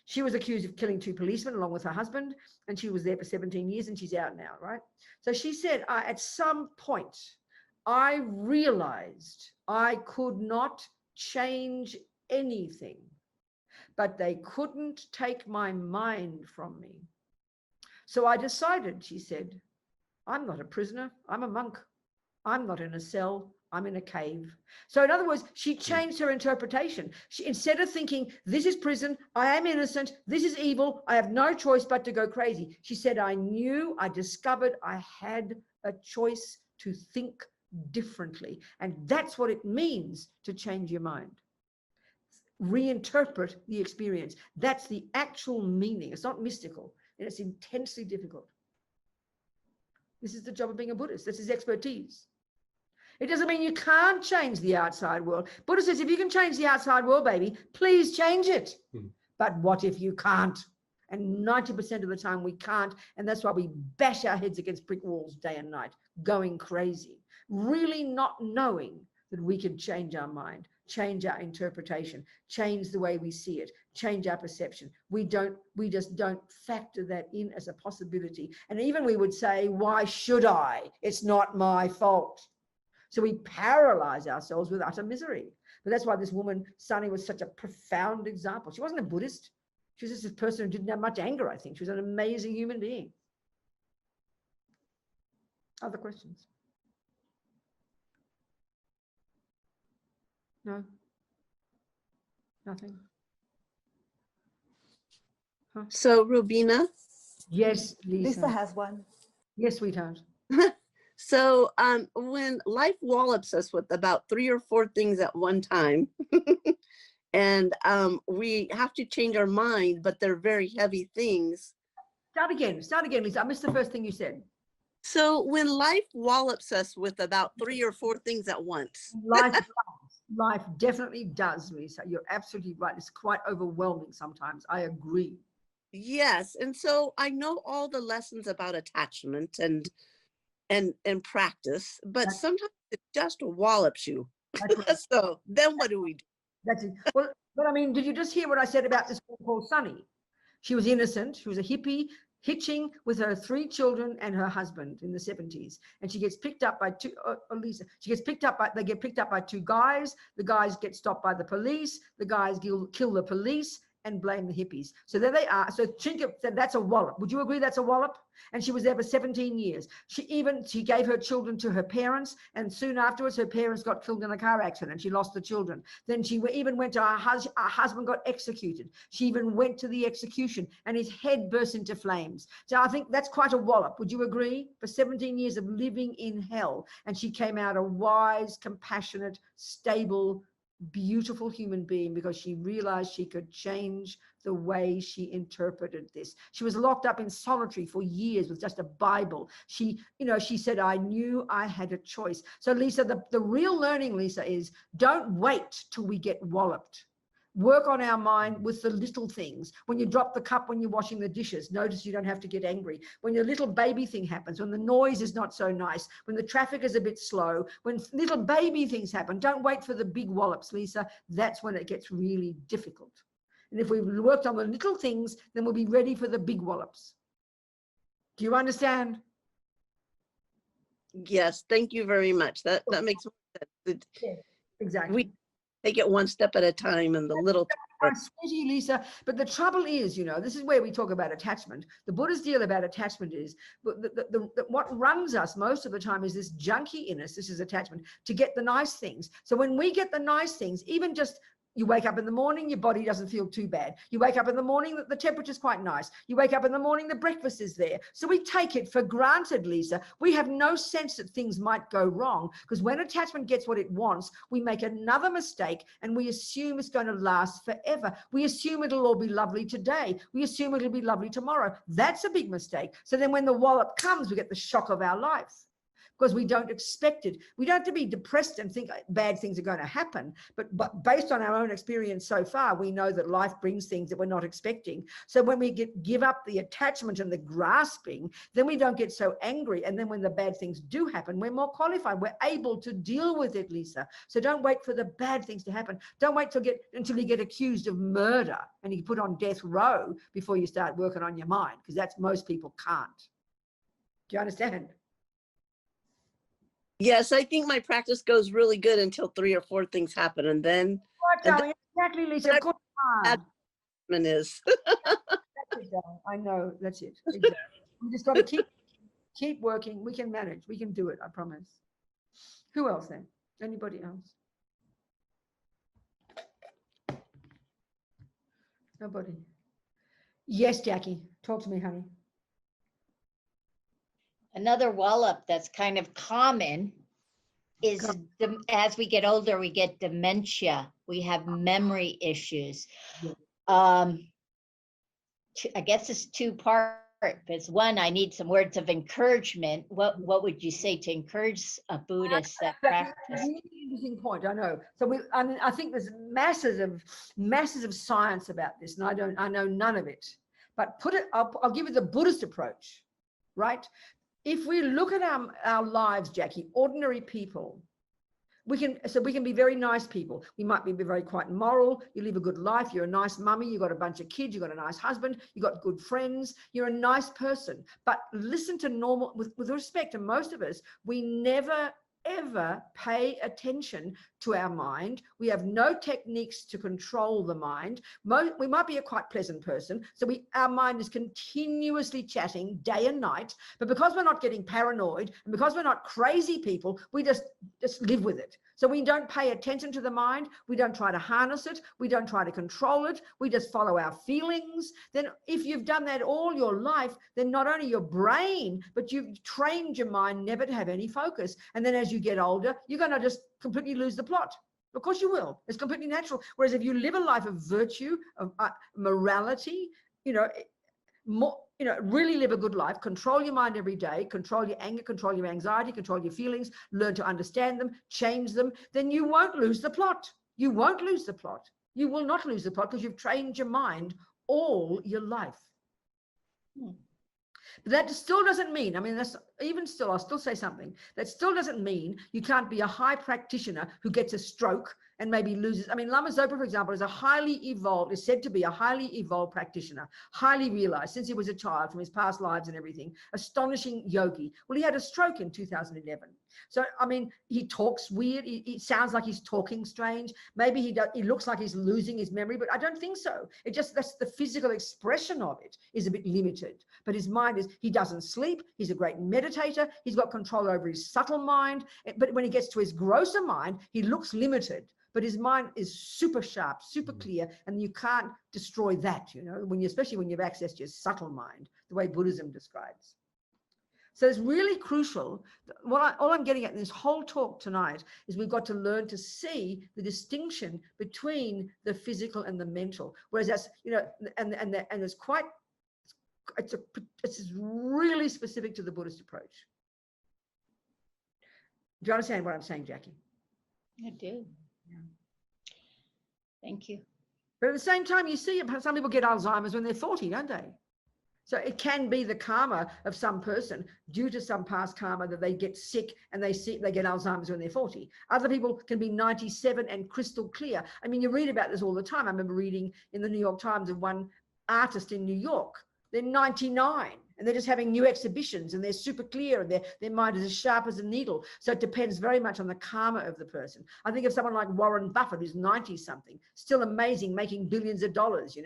She was accused of killing 2 policemen along with her husband, and she was there for 17 years and she's out now, right? So she said, at some point, I realized I could not change anything, but they couldn't take my mind from me. So I decided, she said, I'm not a prisoner, I'm a monk. I'm not in a cell, I'm in a cave. So in other words, she changed her interpretation. Instead of thinking, this is prison, I am innocent, this is evil, I have no choice but to go crazy, she said, I discovered I had a choice to think differently. And that's what it means to change your mind. Reinterpret the experience. That's the actual meaning. It's not mystical, and it's intensely difficult. This is the job of being a Buddhist. This is expertise. It doesn't mean you can't change the outside world. Buddha says, if you can change the outside world, baby, please change it. But what if you can't? And 90% of the time we can't. And that's why we bash our heads against brick walls day and night, going crazy, really not knowing that we can change our mind, change our interpretation, change the way we see it, change our perception. We just don't factor that in as a possibility. And even we would say, why should I? It's not my fault. So we paralyze ourselves with utter misery. But that's why this woman, Sunny, was such a profound example. She wasn't a Buddhist. She was just this person who didn't have much anger, I think. She was an amazing human being. Other questions? No? Nothing? Huh? So, Robina? Yes, Lisa. Lisa has one. Yes, sweetheart. So when life wallops us with about 3 or 4 things at one time, and we have to change our mind, but they're very heavy things. Start again, Lisa. I missed the first thing you said. So when life wallops us with about 3 or 4 things at once. Life definitely does, Lisa. You're absolutely right. It's quite overwhelming sometimes. I agree. Yes. And so I know all the lessons about attachment and practice, but sometimes it just wallops you. So then what do we do? That's it. Well, but I mean, did you just hear what I said about this girl called Sunny? She was innocent. She was a hippie hitching with her 3 children and her husband in the 70s. And she gets picked up by Lisa, they get picked up by 2 guys. The guys get stopped by the police. The guys kill the police and blame the hippies. So there they are. So Chinka said that's a wallop. Would you agree that's a wallop? And she was there for 17 years. She gave her children to her parents, and soon afterwards her parents got killed in a car accident and she lost the children. Then she even went to her husband got executed. She even went to the execution and his head burst into flames. So I think that's quite a wallop. Would you agree? For 17 years of living in hell, and she came out a wise, compassionate, stable, beautiful human being because she realized she could change the way she interpreted this. She was locked up in solitary for years with just a Bible. She said, I knew I had a choice. So Lisa, the real learning, Lisa, is don't wait till we get walloped. Work on our mind with the little things. When you drop the cup when you're washing the dishes, notice you don't have to get angry. When your little baby thing happens, when the noise is not so nice, when the traffic is a bit slow, when little baby things happen, don't wait for the big wallops, Lisa. That's when it gets really difficult. And if we've worked on the little things, then we'll be ready for the big wallops. Do you understand? Yes, thank you very much. That makes sense. Yeah, exactly. We take it one step at a time, and the little. Sweetie, Lisa, but the trouble is, this is where we talk about attachment. The Buddhist deal about attachment is, what runs us most of the time is this junkiness. This is attachment to get the nice things. So when we get the nice things, even just you wake up in the morning, your body doesn't feel too bad. You wake up in the morning, the temperature's quite nice. You wake up in the morning, the breakfast is there. So we take it for granted, Lisa. We have no sense that things might go wrong, because when attachment gets what it wants, we make another mistake and we assume it's going to last forever. We assume it'll all be lovely today. We assume it'll be lovely tomorrow. That's a big mistake. So then when the wallop comes, we get the shock of our life, because we don't expect it. We don't have to be depressed and think bad things are going to happen. But based on our own experience so far, we know that life brings things that we're not expecting. So when we give up the attachment and the grasping, then we don't get so angry. And then when the bad things do happen, we're more qualified. We're able to deal with it, Lisa. So don't wait for the bad things to happen. Don't wait until you get accused of murder and you get put on death row before you start working on your mind, because that's most people can't. Do you understand? Yes, I think my practice goes really good until 3 or 4 things happen, and then. Exactly, Lisa. Of course, is. That's it, darling. I know. That's it. Exactly. We just got to keep working. We can manage. We can do it. I promise. Who else then? Anybody else? Nobody. Yes, Jackie. Talk to me, honey. Another wallop that's kind of common is as we get older, we get dementia. We have memory issues. I guess it's 2 parts. It's one, I need some words of encouragement. What would you say to encourage a Buddhist that practice? That's a really interesting point. I know. So I think there's masses of science about this, and I know none of it. But I'll give you the Buddhist approach, right? If we look at our lives, Jackie, ordinary people, we can be very nice people. We might be very quite moral. You live a good life. You're a nice mummy. You've got a bunch of kids. You've got a nice husband. You've got good friends. You're a nice person. But listen to with respect to most of us, we never ever pay attention to our mind. We have no techniques to control the mind. We might be a quite pleasant person, so our mind is continuously chatting day and night, but because we're not getting paranoid and because we're not crazy people, we just live with it. So we don't pay attention to the mind. We don't try to harness it. We don't try to control it. We just follow our feelings. Then if you've done that all your life, then not only your brain, but you've trained your mind never to have any focus. And then as you get older, you're going to just completely lose the plot. Of course you will. It's completely natural. Whereas if you live a life of virtue, of morality, really live a good life, control your mind every day, control your anger, control your anxiety, control your feelings, learn to understand them, change them, then you won't lose the plot. You won't lose the plot. You will not lose the plot because you've trained your mind all your life. But that still doesn't mean, I'll still say something. That still doesn't mean you can't be a high practitioner who gets a stroke and maybe loses. Lama Zopa, for example, is said to be a highly evolved practitioner, highly realized since he was a child from his past lives and everything, astonishing yogi. Well, he had a stroke in 2011. So, he talks weird. He sounds like he's talking strange. Maybe he looks like he's losing his memory, but I don't think so. That's the physical expression of it is a bit limited. But his mind he doesn't sleep. He's a great meditator. He's got control over his subtle mind. But when he gets to his grosser mind, he looks limited. But his mind is super sharp, super clear, and you can't destroy that, especially when you've accessed your subtle mind, the way Buddhism describes. So it's really crucial. All I'm getting at in this whole talk tonight is we've got to learn to see the distinction between the physical and the mental. Whereas that's, and it's really specific to the Buddhist approach. Do you understand what I'm saying, Jackie? I do. Yeah. Thank you. But at the same time, you see some people get Alzheimer's when they're 40, don't they? So it can be the karma of some person due to some past karma that they get sick and they get Alzheimer's when they're 40. Other people can be 97 and crystal clear. You read about this all the time. I remember reading in the New York Times of one artist in New York. They're 99 and they're just having new exhibitions and they're super clear and their mind is as sharp as a needle. So it depends very much on the karma of the person. I think of someone like Warren Buffett, who's 90 something, still amazing, making billions of dollars,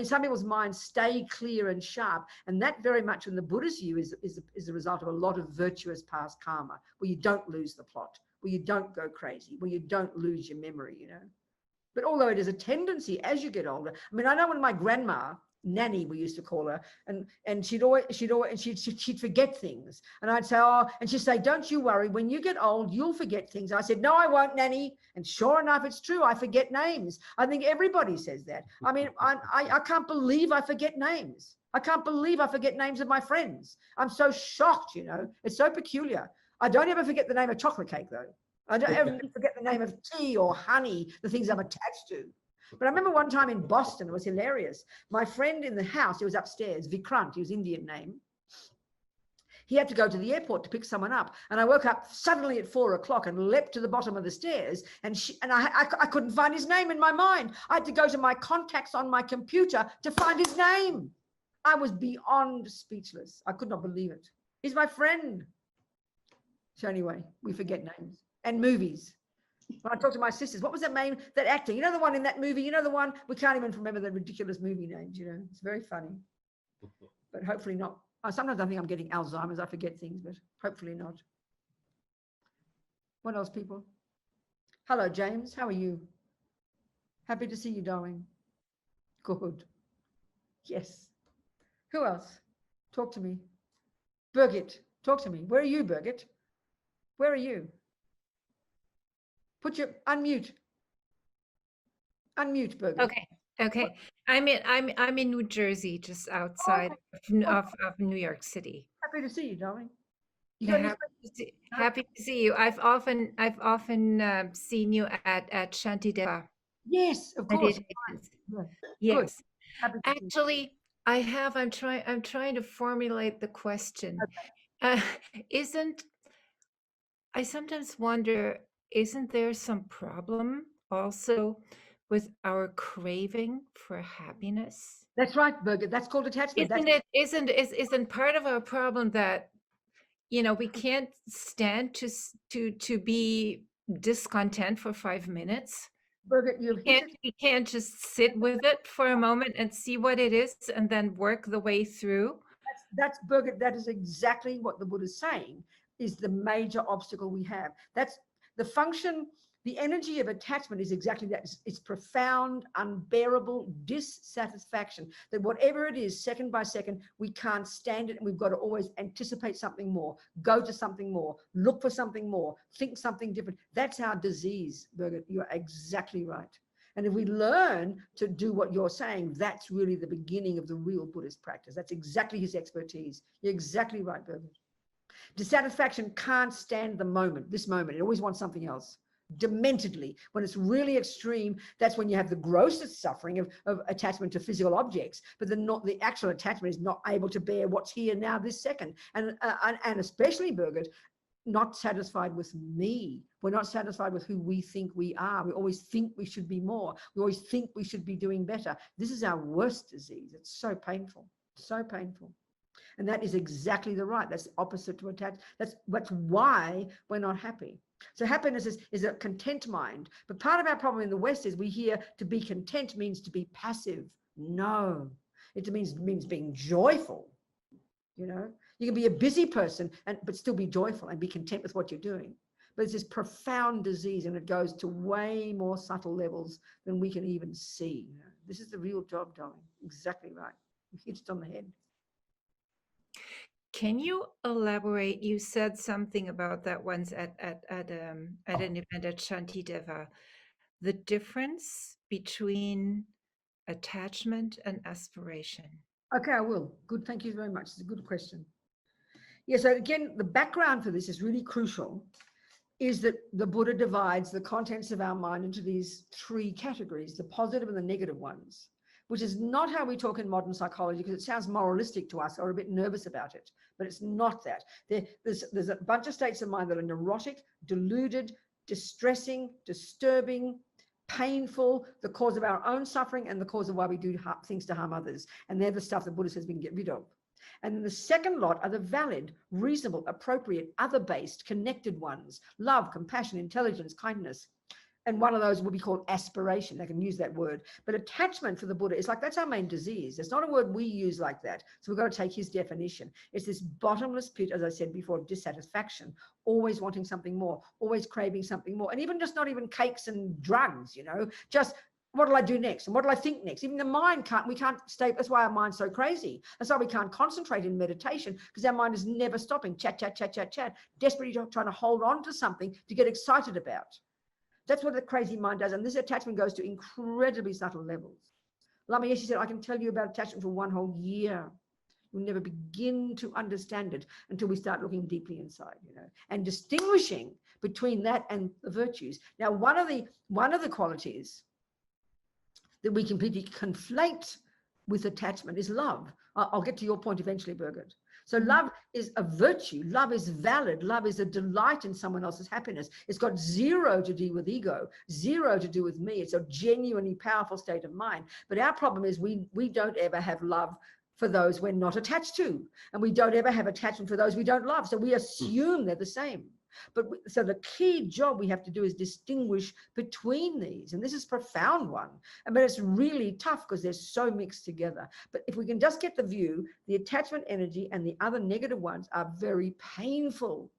some people's minds stay clear and sharp. And that very much in the Buddhist view is the result of a lot of virtuous past karma, where you don't lose the plot, where you don't go crazy, where you don't lose your memory, But although it is a tendency as you get older, I know when my grandma, Nanny, we used to call her, and she'd forget things, and I'd say, and she'd say, don't you worry, when you get old you'll forget things. I said, no, I won't, Nanny. And sure enough, it's true. I forget names. I think everybody says that. I can't believe I forget names. I can't believe I forget names of my friends. I'm so shocked. It's so peculiar. I don't ever forget the name of chocolate cake though. I don't ever forget the name of tea or honey, the things I'm attached to. But I remember one time in Boston, it was hilarious. My friend in the house, he was upstairs, Vikrant, he was Indian name. He had to go to the airport to pick someone up. And I woke up suddenly at 4 o'clock and leapt to the bottom of the stairs. And I couldn't find his name in my mind. I had to go to my contacts on my computer to find his name. I was beyond speechless. I could not believe it. He's my friend. So anyway, we forget names and movies. When I talk to my sisters, what was that name, that actor? The one in that movie, the one, we can't even remember the ridiculous movie names, It's very funny. But hopefully not. Sometimes I think I'm getting Alzheimer's. I forget things, but hopefully not. What else, people? Hello, James. How are you? Happy to see you, darling. Good. Yes. Who else? Talk to me. Birgit, talk to me. Where are you, Birgit? Where are you? Unmute. Unmute, Birgit. Okay. I'm in New Jersey, just outside of New York City. Happy to see you, darling. Happy to see you. I've often seen you at Shantideva. Yes, of course. Yes. Actually, I'm trying to formulate the question. Okay. I sometimes wonder, isn't there some problem also with our craving for happiness? That's right, Birgit. That's called attachment. Isn't part of our problem that we can't stand to be discontent for 5 minutes. Birgit, you've hit it. You can't just sit with it for a moment and see what it is and then work the way through. That's Birgit, that is exactly what the Buddha is saying, is the major obstacle we have. That's the function. The energy of attachment is exactly that. It's profound, unbearable dissatisfaction, that whatever it is, second by second, we can't stand it, and we've got to always anticipate something more, go to something more, look for something more, think something different. That's our disease, Birgit. You're exactly right. And if we learn to do what you're saying, that's really the beginning of the real Buddhist practice. That's exactly his expertise. You're exactly right, Birgit. Dissatisfaction can't stand the moment, this moment. It always wants something else. Dementedly, when it's really extreme, that's when you have the grossest suffering of attachment to physical objects, but the actual attachment is not able to bear what's here now this second, and especially, Birgit, not satisfied with me. We're not satisfied with who we think we are. We always think we should be more. We always think we should be doing better. This is our worst disease. It's so painful, so painful. And that is exactly the right. That's opposite to attach. That's why we're not happy. So happiness is a content mind. But part of our problem in the West is we hear to be content means to be passive. No, it means being joyful. You can be a busy person but still be joyful and be content with what you're doing. But it's this profound disease, and it goes to way more subtle levels than we can even see. This is the real job, darling. Exactly right. You hit it on the head. Can you elaborate? You said something about that once at an event at Shantideva. The difference between attachment and aspiration. Okay, I will. Good. Thank you very much. It's a good question. Yeah, so again, the background for this is really crucial, is that the Buddha divides the contents of our mind into these three categories, the positive and the negative ones, which is not how we talk in modern psychology, because it sounds moralistic to us or a bit nervous about it, but it's not that. There's a bunch of states of mind that are neurotic, deluded, distressing, disturbing, painful, the cause of our own suffering and the cause of why we do things to harm others. And they're the stuff that Buddha says we can get rid of. And then the second lot are the valid, reasonable, appropriate, other-based, connected ones: love, compassion, intelligence, kindness. And one of those will be called aspiration. They can use that word. But attachment for the Buddha is like, that's our main disease. It's not a word we use like that. So we've got to take his definition. It's this bottomless pit, as I said before, of dissatisfaction, always wanting something more, always craving something more. And even just not even cakes and drugs, just what will I do next? And what will I think next? Even the mind we can't stay. That's why our mind's so crazy. That's why we can't concentrate in meditation, because our mind is never stopping. Chat, chat, chat, chat, chat. Desperately trying to hold on to something to get excited about. That's what the crazy mind does. And this attachment goes to incredibly subtle levels. Lama Yeshe said, I can tell you about attachment for one whole year. We'll never begin to understand it until we start looking deeply inside, and distinguishing between that and the virtues. Now, one of the qualities that we completely conflate with attachment is love. I'll get to your point eventually, Birgit. So love is a virtue. Love is valid. Love is a delight in someone else's happiness. It's got zero to do with ego, zero to do with me. It's a genuinely powerful state of mind. But our problem is we don't ever have love for those we're not attached to. And we don't ever have attachment for those we don't love. So we assume they're the same. But so the key job we have to do is distinguish between these. And this is a profound one. I mean, it's really tough because they're so mixed together. But if we can just get the view, the attachment energy and the other negative ones are very painful.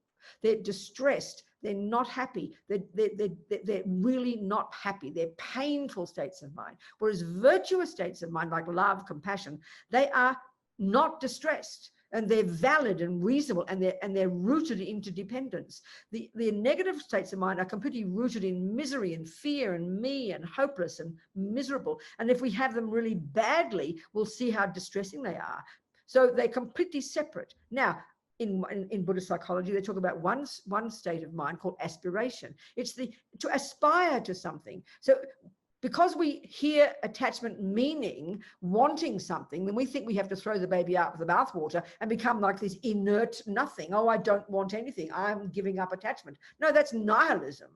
They're distressed. They're not happy. They're really not happy. They're painful states of mind. Whereas virtuous states of mind, like love, compassion, they are not distressed. And they're valid and reasonable, and they're rooted in interdependence. The negative states of mind are completely rooted in misery and fear and me and hopeless and miserable. And if we have them really badly, we'll see how distressing they are. So they're completely separate. Now, in Buddhist psychology, they talk about one state of mind called aspiration. It's to aspire to something. So because we hear attachment meaning wanting something, then we think we have to throw the baby out with the bathwater and become like this inert nothing. Oh, I don't want anything. I'm giving up attachment. No, that's nihilism.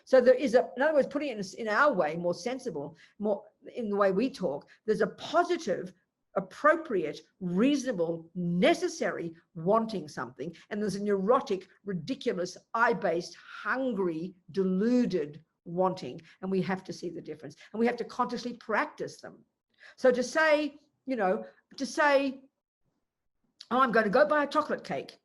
So there is in other words, putting it in our way, more sensible, more in the way we talk, there's a positive appropriate, reasonable, necessary wanting something, and there's a neurotic, ridiculous, eye-based, hungry, deluded wanting, and we have to see the difference, and we have to consciously practice them. So to say, oh, I'm going to go buy a chocolate cake,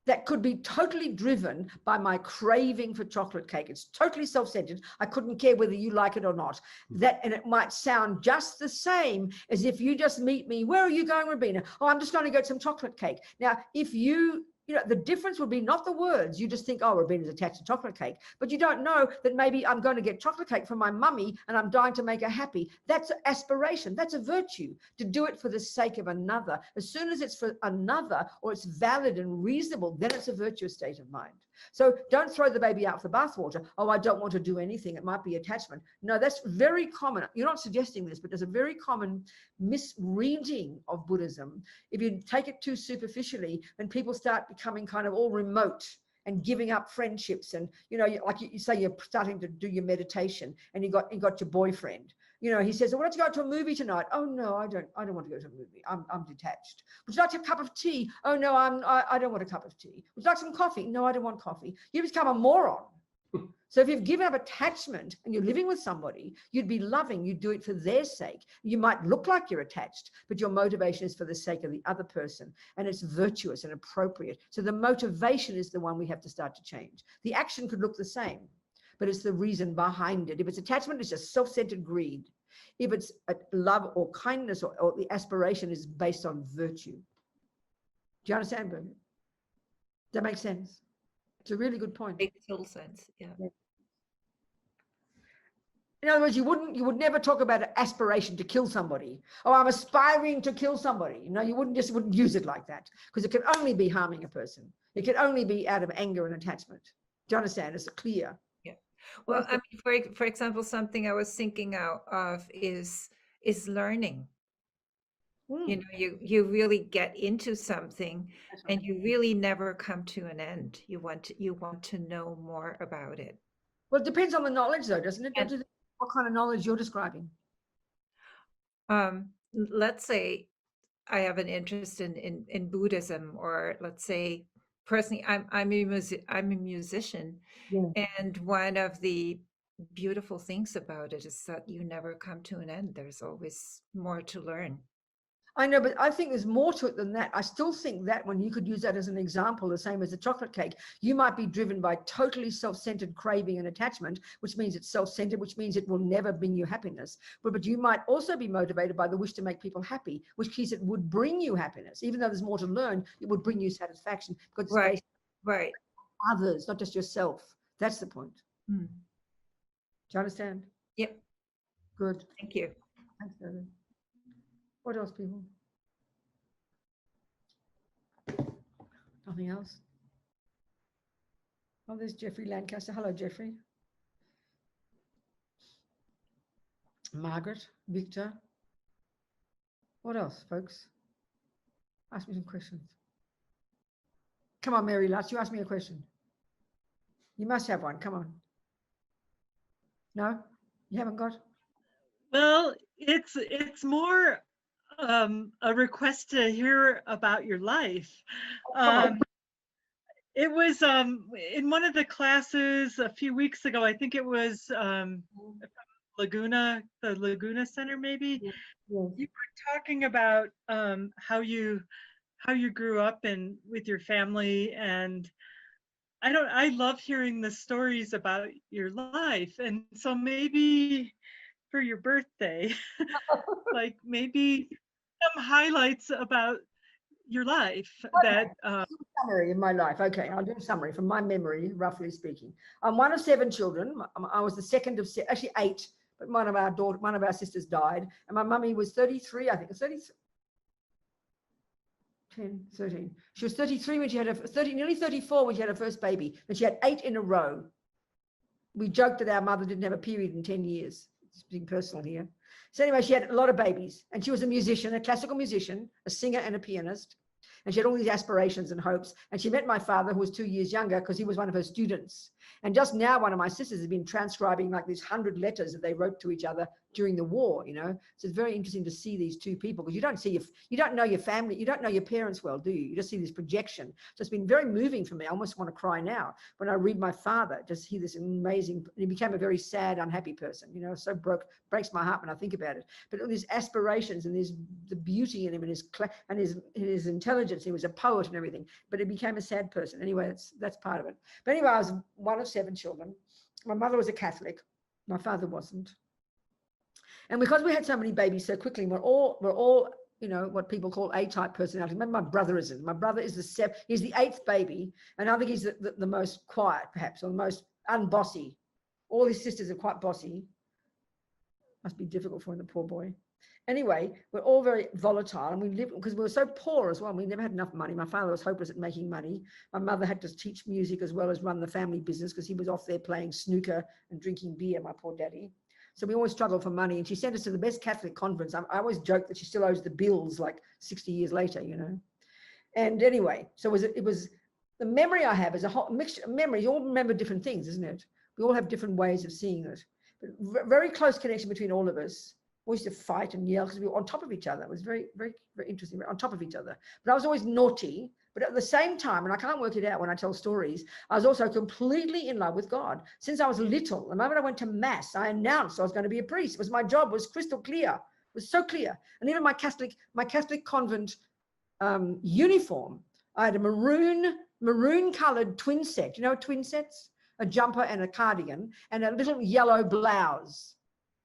that could be totally driven by my craving for chocolate cake. It's totally self-centered. I couldn't care whether you like it or not. And it might sound just the same as if you just meet me. Where are you going, Robina? Oh, I'm just going to get some chocolate cake. Now, if you the difference would be not the words. You just think, oh, Robina's attached to chocolate cake. But you don't know that maybe I'm going to get chocolate cake from my mummy and I'm dying to make her happy. That's an aspiration. That's a virtue, to do it for the sake of another. As soon as it's for another, or it's valid and reasonable, then it's a virtuous state of mind. So don't throw the baby out with the bathwater. Oh, I don't want to do anything. It might be attachment. No, that's very common. You're not suggesting this, but there's a very common misreading of Buddhism. If you take it too superficially, then people start becoming kind of all remote and giving up friendships. And, like you say, you're starting to do your meditation and you got your boyfriend. He says, well, let's go to a movie tonight. Oh, no, I don't want to go to a movie. I'm detached. Would you like to have a cup of tea? Oh, no, I don't want a cup of tea. Would you like some coffee? No, I don't want coffee. You become a moron. So if you've given up attachment and you're living with somebody, you'd be loving, you'd do it for their sake. You might look like you're attached, but your motivation is for the sake of the other person, and it's virtuous and appropriate. So the motivation is the one we have to start to change. The action could look the same, but it's the reason behind it. If it's attachment, it's just self-centered greed. If it's love or kindness or the aspiration is based on virtue. Do you understand, Bernard? Does that make sense? It's a really good point. Makes total sense. Yeah. In other words, you would never talk about an aspiration to kill somebody. Oh, I'm aspiring to kill somebody. No, you wouldn't use it like that, because it can only be harming a person. It can only be out of anger and attachment. Do you understand? It's clear. Well, I mean, for example, something I was thinking of is learning. You really get into something and you really never come to an end. You want to know more about it. Well, it depends on the knowledge, though, doesn't it? What kind of knowledge you're describing? Let's say I have an interest in Buddhism, or let's say personally, I'm a musician, and one of the beautiful things about it is that you never come to an end. There's always more to learn. I know, but I think there's more to it than that. I still think that when you could use that as an example, the same as the chocolate cake, you might be driven by totally self-centered craving and attachment, which means it's self-centered, which means it will never bring you happiness. But you might also be motivated by the wish to make people happy, which means it would bring you happiness. Even though there's more to learn, it would bring you satisfaction, because it's based on others, not just yourself. That's the point. Do you understand? Yep. Good. Thank you. Thanks, David. What else, people? Nothing else? Oh, there's Jeffrey Lancaster. Hello, Jeffrey. Margaret, Victor. What else, folks? Ask me some questions. Come on, Mary Lutz, you ask me a question. You must have one. Come on. No? You haven't got? Well, it's more a request to hear about your life. It was in one of the classes a few weeks ago. I think it was the Laguna Center, maybe. Yes. You were talking about how you grew up with your family, and I love hearing the stories about your life, and so maybe for your birthday, like maybe some highlights about your life. Okay. Summary of my life. Okay, I'll do a summary from my memory, roughly speaking. I'm one of 7 children. I was the second of actually 8, but one of our sisters died, and my mummy was 33. I think it's 33. 10, 13. She was 33 when she had nearly 34 when she had her first baby, and she had 8 in a row. We joked that our mother didn't have a period in 10 years. It's being personal here. So anyway, she had a lot of babies, and she was a musician, a classical musician, a singer and a pianist. And she had all these aspirations and hopes. And she met my father, who was 2 years younger, because he was one of her students. And just now, one of my sisters has been transcribing like these 100 letters that they wrote to each other during the war, you know. So it's very interesting to see these two people, because you don't know your family, you don't know your parents well, do you? You just see this projection. So it's been very moving for me. I almost want to cry now when I read my father, just hear this amazing, he became a very sad, unhappy person, you know, so breaks my heart when I think about it. But all these aspirations and the beauty in him and his intelligence, he was a poet and everything, but he became a sad person. Anyway, that's part of it. But anyway, I was one of 7 children. My mother was a Catholic. My father wasn't. And because we had so many babies so quickly, we're all, you know, what people call A-type personality. Maybe my brother isn't. My brother is he's the 8th baby, and I think he's the most quiet, perhaps, or the most unbossy. All his sisters are quite bossy. Must be difficult for him, the poor boy. Anyway, we're all very volatile, and we lived because we were so poor as well. We never had enough money. My father was hopeless at making money. My mother had to teach music as well as run the family business, because he was off there playing snooker and drinking beer, my poor daddy. So we always struggled for money, and she sent us to the best Catholic conference. I always joke that she still owes the bills like 60 years later, you know. And anyway, so it was the memory I have is a whole mixture of memories. You all remember different things, isn't it? We all have different ways of seeing it. But very close connection between all of us. We used to fight and yell because we were on top of each other. It was very, very, very interesting. We were on top of each other. But I was always naughty. But at the same time, and I can't work it out when I tell stories, I was also completely in love with God. Since I was little, the moment I went to mass, I announced I was going to be a priest. It was my job, was crystal clear. It was so clear. And even my Catholic convent uniform, I had a maroon colored twin set. You know twin sets? A jumper and a cardigan and a little yellow blouse.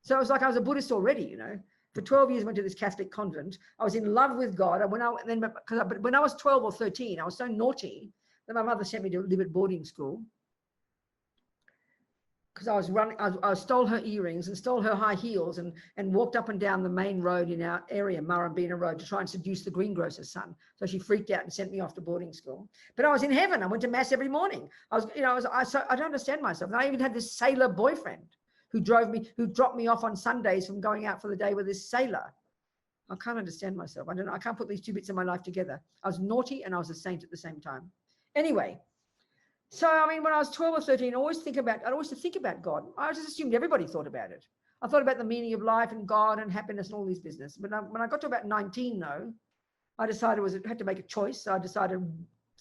So it was like I was a Buddhist already, you know. For 12 years, I went to this Catholic convent. I was in love with God. And when I was 12 or 13, I was so naughty that my mother sent me to live at boarding school, because I stole her earrings and stole her high heels and walked up and down the main road in our area, Murrumbina Road, to try and seduce the greengrocer's son. So she freaked out and sent me off to boarding school. But I was in heaven. I went to mass every morning. I don't understand myself. And I even had this sailor boyfriend who dropped me off on Sundays from going out for the day with this sailor. I can't understand myself. I don't know. I can't put these two bits of my life together. I was naughty and I was a saint at the same time. Anyway, so I mean, when I was 12 or 13, I always used to think about God. I just assumed everybody thought about it. I thought about the meaning of life and God and happiness and all these business. But when I got to about 19, though, I decided I had to make a choice. So I decided,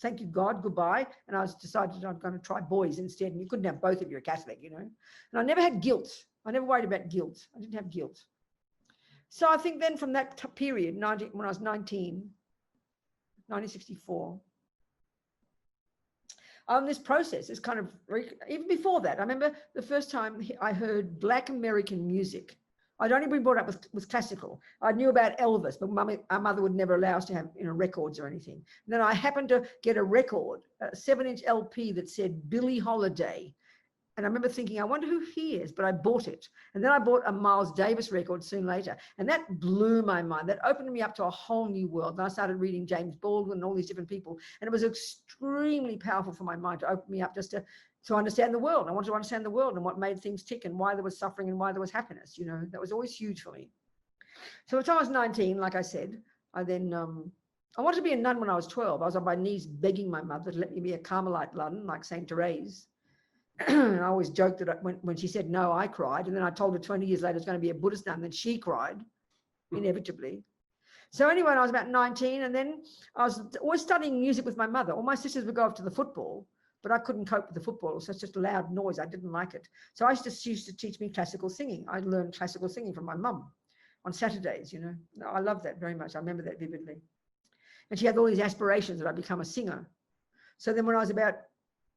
thank you, God, goodbye. And I decided I'm going to try boys instead. And you couldn't have both if you're a Catholic, you know. And I never had guilt. I never worried about guilt. I didn't have guilt. So I think then from that period, when I was 19, 1964, this process is kind of, even before that, I remember the first time I heard Black American music. I'd only been brought up with classical. I knew about Elvis, but our mother would never allow us to have, you know, records or anything. And then I happened to get a record, a 7-inch LP that said Billie Holiday. And I remember thinking, I wonder who he is, but I bought it. And then I bought a Miles Davis record soon later. And that blew my mind. That opened me up to a whole new world. And I started reading James Baldwin and all these different people. And it was extremely powerful for my mind to open me up just to understand the world. I wanted to understand the world and what made things tick and why there was suffering and why there was happiness. You know, that was always huge for me. So until I was 19, like I said, I wanted to be a nun when I was 12. I was on my knees begging my mother to let me be a Carmelite nun like St. Therese. And I always joked that when she said no, I cried. And then I told her 20 years later it's going to be a Buddhist nun. Then she cried, inevitably. So anyway, I was about 19, and then I was always studying music with my mother. All my sisters would go off to the football, but I couldn't cope with the football. So it's just a loud noise. I didn't like it. So she used to teach me classical singing. I learned classical singing from my mum on Saturdays, you know. I love that very much. I remember that vividly. And she had all these aspirations that I'd become a singer. So then when I was about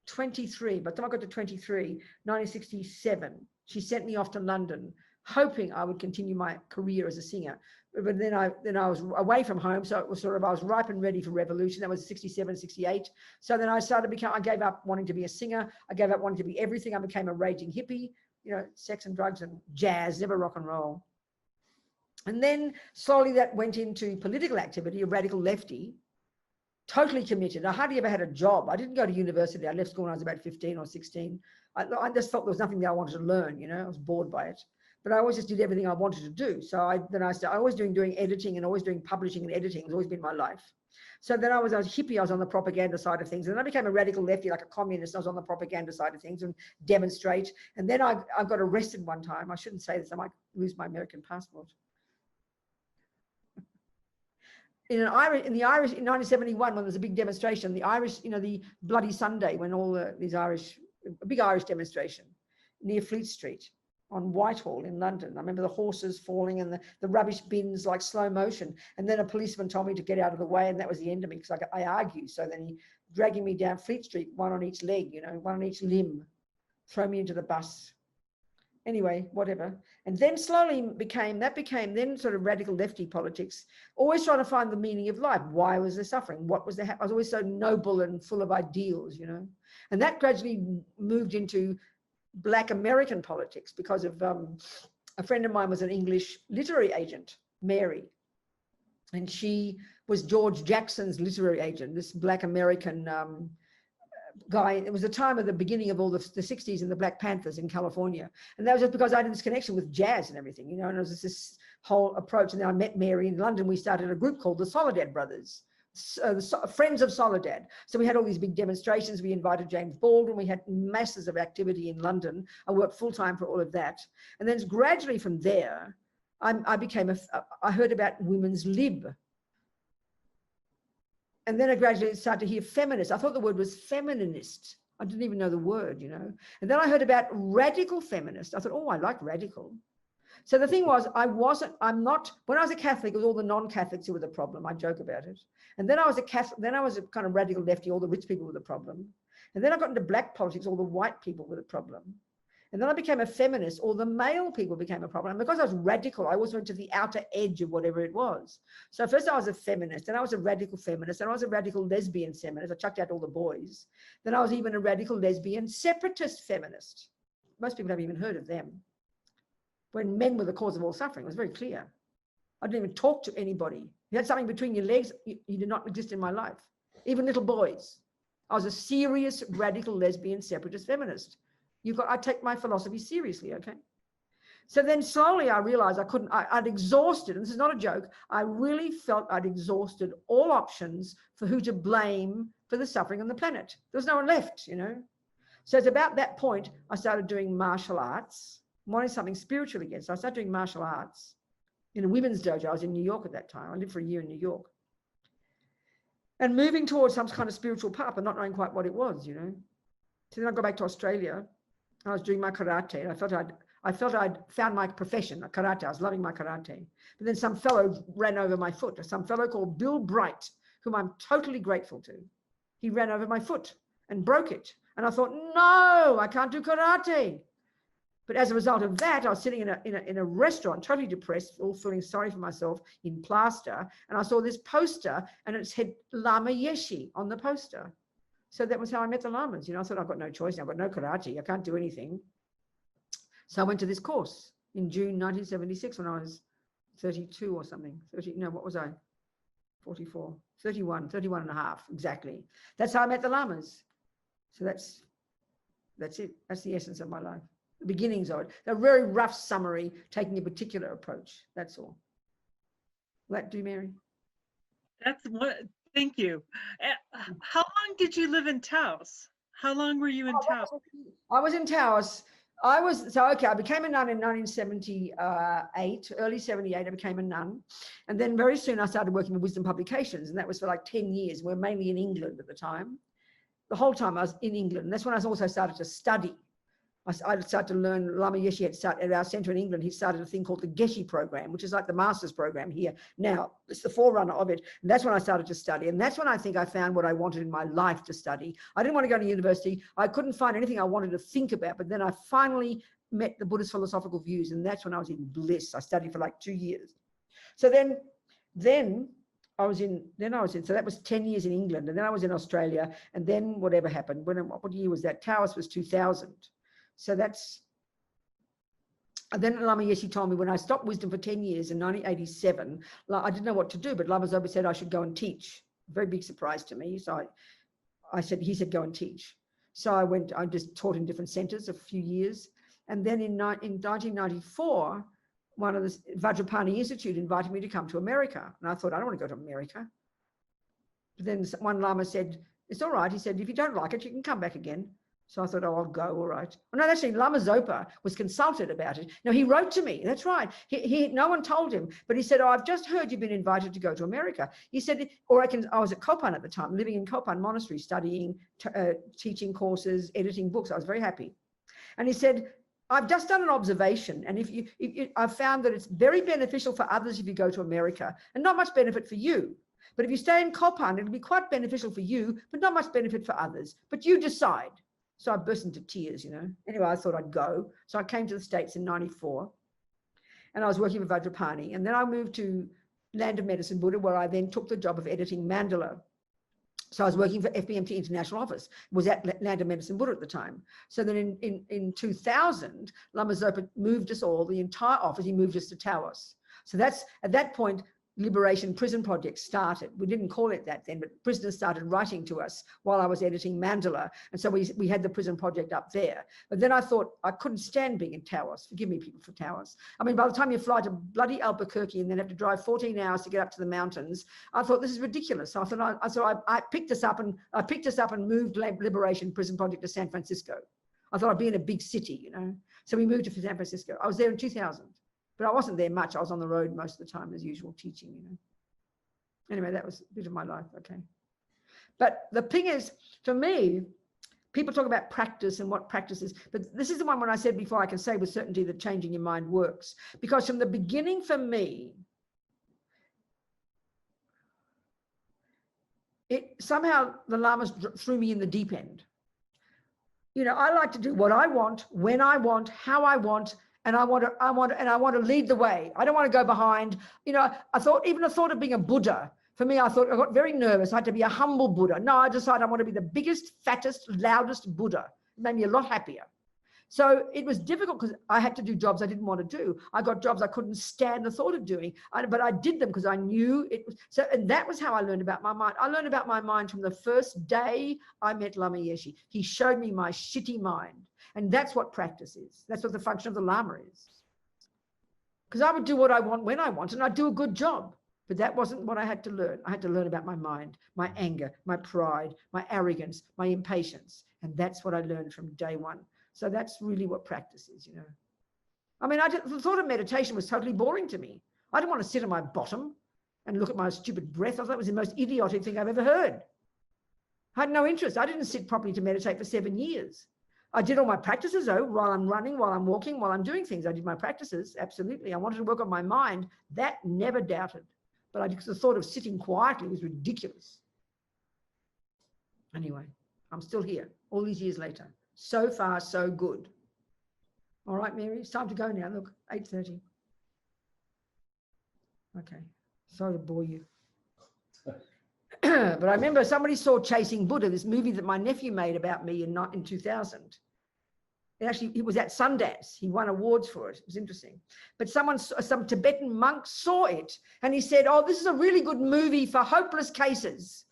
23, by the time I got to 23, 1967, she sent me off to London, hoping I would continue my career as a singer. But then I was away from home, so it was sort of, I was ripe and ready for revolution. That was 67, 68. So then I gave up wanting to be a singer. I gave up wanting to be everything. I became a raging hippie, you know, sex and drugs and jazz, never rock and roll. And then slowly that went into political activity, a radical lefty. Totally committed. I hardly ever had a job. I didn't go to university. I left school when I was about 15 or 16. I just felt there was nothing that I wanted to learn, you know. I was bored by it. but I always just did everything I wanted to do. So I always doing editing and always doing publishing and editing. It's always been my life. So then I was a hippie. I was on the propaganda side of things, and then I became a radical lefty, like a communist. I was on the propaganda side of things and demonstrate. And then I got arrested one time. I shouldn't say this. I might lose my American passport. In the Irish in 1971, when there was a big demonstration, the Irish, the Bloody Sunday, when all a big Irish demonstration near Fleet Street on Whitehall in London. I remember the horses falling and the rubbish bins like slow motion. And then a policeman told me to get out of the way, and that was the end of me because I argued. So then he dragging me down Fleet Street, one on each leg, one on each limb, throw me into the bus. Anyway, whatever. And then slowly became then sort of radical lefty politics, always trying to find the meaning of life. Why was there suffering? What was there? I was always so noble and full of ideals, and that gradually moved into Black American politics because of a friend of mine was an English literary agent, Mary, and she was George Jackson's literary agent, this Black American guy. It was the time of the beginning of all the 60s and the Black Panthers in California. And that was just because I had this connection with jazz and everything, and it was this whole approach. And then I met Mary in London. We started a group called the Soledad Brothers, Friends of Soledad. So we had all these big demonstrations. We invited James Baldwin. We had masses of activity in London. I worked full time for all of that. And then gradually from there, I heard about women's lib. And then I gradually started to hear feminist. I thought the word was feminist. I didn't even know the word, And then I heard about radical feminist. I thought, oh, I like radical. So the thing was, when I was a Catholic, it was all the non-Catholics who were the problem. I joke about it. And then I was a Catholic, then I was a kind of radical lefty, all the rich people were the problem. And then I got into black politics, all the white people were the problem. And then I became a feminist, all the male people became a problem. And because I was radical, I always went to the outer edge of whatever it was. So first I was a feminist, then I was a radical feminist, then I was a radical lesbian feminist. I chucked out all the boys. Then I was even a radical lesbian separatist feminist. Most people haven't even heard of them. When men were the cause of all suffering, it was very clear. I didn't even talk to anybody. You had something between your legs, you did not exist in my life. Even little boys. I was a serious radical lesbian separatist feminist. I take my philosophy seriously, okay? So then slowly I realized I'd exhausted, and this is not a joke, I really felt I'd exhausted all options for who to blame for the suffering on the planet. There was no one left, So it's about that point I started doing martial arts, wanting something spiritual again. So I started doing martial arts in a women's dojo. I was in New York at that time. I lived for a year in New York. And moving towards some kind of spiritual path, but not knowing quite what it was, So then I got back to Australia. I was doing my karate. I felt I'd found my profession, karate. I was loving my karate. But then some fellow ran over my foot. Some fellow called Bill Bright, whom I'm totally grateful to. He ran over my foot and broke it. And I thought, no, I can't do karate. But as a result of that, I was sitting in a restaurant, totally depressed, all feeling sorry for myself, in plaster. And I saw this poster, and it said Lama Yeshe on the poster. So that was how I met the lamas. I thought, I've got no choice now. I've got no karate. I can't do anything. So I went to this course in June 1976 when I was 32 or something. 30, no, what was I? 44, 31 and a half, exactly. That's how I met the lamas. So that's it. That's the essence of my life. The beginnings of it. A very rough summary, taking a particular approach. That's all. Will that do, Mary? That's what. Thank you. How long did you live in Taos? How long were you in Taos? I was in Taos. I became a nun in 1978, early 78, I became a nun. And then very soon I started working with Wisdom Publications, and that was for like 10 years. We were mainly in England at the time. The whole time I was in England. And that's when I also started to study. I started to learn. Lama Yeshe had started at our center in England. He started a thing called the Geshe program, which is like the master's program here. Now it's the forerunner of it. And that's when I started to study. And that's when I think I found what I wanted in my life to study. I didn't want to go to university. I couldn't find anything I wanted to think about. But then I finally met the Buddhist philosophical views. And that's when I was in bliss. I studied for like 2 years. So then I was in, so that was 10 years in England. And then I was in Australia. And then whatever happened, what year was that? Taos was 2000. So and then Lama Yeshe told me when I stopped wisdom for 10 years in 1987, I didn't know what to do, but Lama Zoba said I should go and teach. Very big surprise to me. So he said, go and teach. So I just taught in different centers a few years. And then in 1994, one of the Vajrapani Institute invited me to come to America. And I thought, I don't want to go to America. But then one Lama said, it's all right. He said, if you don't like it, you can come back again. So I thought, oh, I'll go, all right. Well, no, actually, Lama Zopa was consulted about it. No, he wrote to me. That's right. No one told him, but he said, oh, I've just heard you've been invited to go to America. He said, I was at Kopan at the time, living in Kopan Monastery, studying, teaching courses, editing books. I was very happy. And he said, I've just done an observation. And I've found that it's very beneficial for others if you go to America and not much benefit for you. But if you stay in Kopan, it'll be quite beneficial for you, but not much benefit for others. But you decide. So I burst into tears, Anyway, I thought I'd go. So I came to the States in 94 and I was working with Vajrapani. And then I moved to Land of Medicine Buddha, where I then took the job of editing Mandala. So I was working for FBMT International Office, was at Land of Medicine Buddha at the time. So then in 2000, Lama Zopa moved us all, the entire office, he moved us to Taos. So that's, at that point, Liberation Prison Project started. We didn't call it that then, but prisoners started writing to us while I was editing Mandala. And so we had the prison project up there. But then I thought I couldn't stand being in Taos. Forgive me, people, for Taos. I mean, by the time you fly to bloody Albuquerque and then have to drive 14 hours to get up to the mountains, I thought this is ridiculous. So I picked us up and moved Liberation Prison Project to San Francisco. I thought I'd be in a big city, So we moved to San Francisco. I was there in 2000. But I wasn't there much. I was on the road most of the time as usual teaching, Anyway, that was a bit of my life, okay. But the thing is, for me, people talk about practice and what practice is, but this is the one when I said before, I can say with certainty that changing your mind works. Because from the beginning for me, somehow the Lamas threw me in the deep end. I like to do what I want, when I want, how I want, and I want to lead the way. I don't want to go behind. I thought of being a Buddha. For me, I got very nervous. I had to be a humble Buddha. No, I decided I want to be the biggest, fattest, loudest Buddha. It made me a lot happier. So it was difficult because I had to do jobs I didn't want to do. I got jobs I couldn't stand the thought of doing, but I did them because I knew it was. So, and that was how I learned about my mind. I learned about my mind from the first day I met Lama Yeshe. He showed me my shitty mind. And that's what practice is. That's what the function of the Lama is. Because I would do what I want when I want, and I'd do a good job. But that wasn't what I had to learn. I had to learn about my mind, my anger, my pride, my arrogance, my impatience. And that's what I learned from day one. So that's really what practice is, I mean, the thought of meditation was totally boring to me. I didn't want to sit on my bottom and look at my stupid breath. I thought it was the most idiotic thing I've ever heard. I had no interest. I didn't sit properly to meditate for 7 years. I did all my practices, while I'm running, while I'm walking, while I'm doing things. I did my practices, absolutely. I wanted to work on my mind. That never doubted. But the thought of sitting quietly was ridiculous. Anyway, I'm still here all these years later. So far, so good. All right, Mary, it's time to go now. Look, 8:30. Okay, sorry to bore you. But I remember somebody saw Chasing Buddha, this movie that my nephew made about me in 2000. It was at Sundance. He won awards for it. It was interesting. But some Tibetan monk saw it and he said, oh, this is a really good movie for hopeless cases.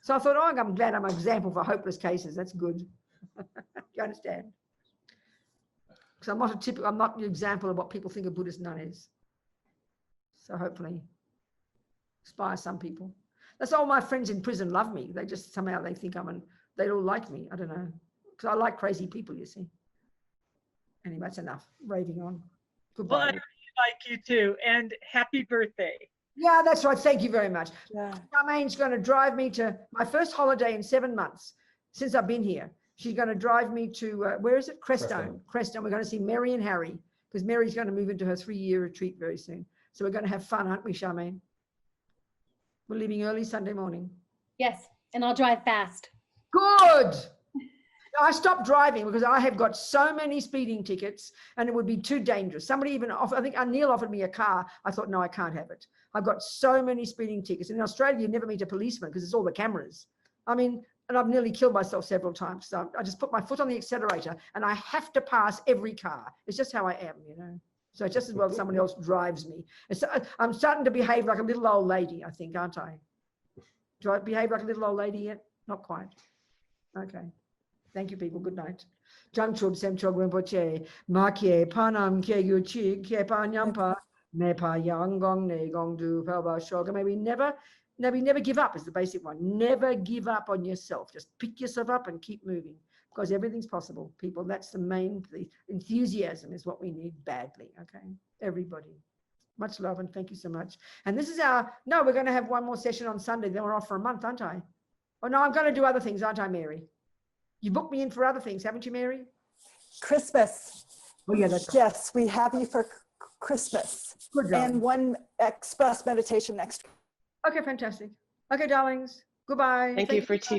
So I thought, oh, I'm glad I'm an example for hopeless cases. That's good. You understand? Because I'm not an example of what people think a Buddhist nun is. So hopefully inspire some people. That's all my friends in prison love me. They just somehow they think they all like me. I don't know. Because I like crazy people, you see. Anyway, that's enough raving on. Goodbye. Well, I really like you too. And happy birthday. Yeah, that's right. Thank you very much. Yeah. Charmaine's going to drive me to my first holiday in 7 months since I've been here. She's going to drive me to, where is it? Crestone. We're going to see Mary and Harry because Mary's going to move into her 3-year retreat very soon. So we're going to have fun, aren't we, Charmaine? We're leaving early Sunday morning. Yes, and I'll drive fast. Good. I stopped driving because I have got so many speeding tickets and it would be too dangerous. Somebody even offered, I think Neil offered me a car. I thought, no, I can't have it. I've got so many speeding tickets. In Australia, you never meet a policeman because it's all the cameras. I mean, and I've nearly killed myself several times. So I just put my foot on the accelerator and I have to pass every car. It's just how I am, So just as well somebody else drives me. I'm starting to behave like a little old lady, I think, aren't I? Do I behave like a little old lady yet? Not quite. Okay. Thank you, people. Good night. Jangchub Semchog Rinpoche, Makye, Panam, Kye Yuchi, Kye Panyampa, Mepa Yanggong, Ne Gong Du, Pelba Shoga. May we never give up is the basic one. Never give up on yourself. Just pick yourself up and keep moving because everything's possible, people. That's the enthusiasm is what we need badly. Okay, everybody. Much love and thank you so much. And this is we're going to have one more session on Sunday. Then we're off for a month, aren't I? Oh, no, I'm going to do other things, aren't I, Mary? You booked me in for other things, haven't you, Mary? Christmas. Oh, yeah, that's Yes, we have you for Christmas. good. And one express meditation next. Okay, fantastic. Okay, darlings. Goodbye. Thank you for teaching.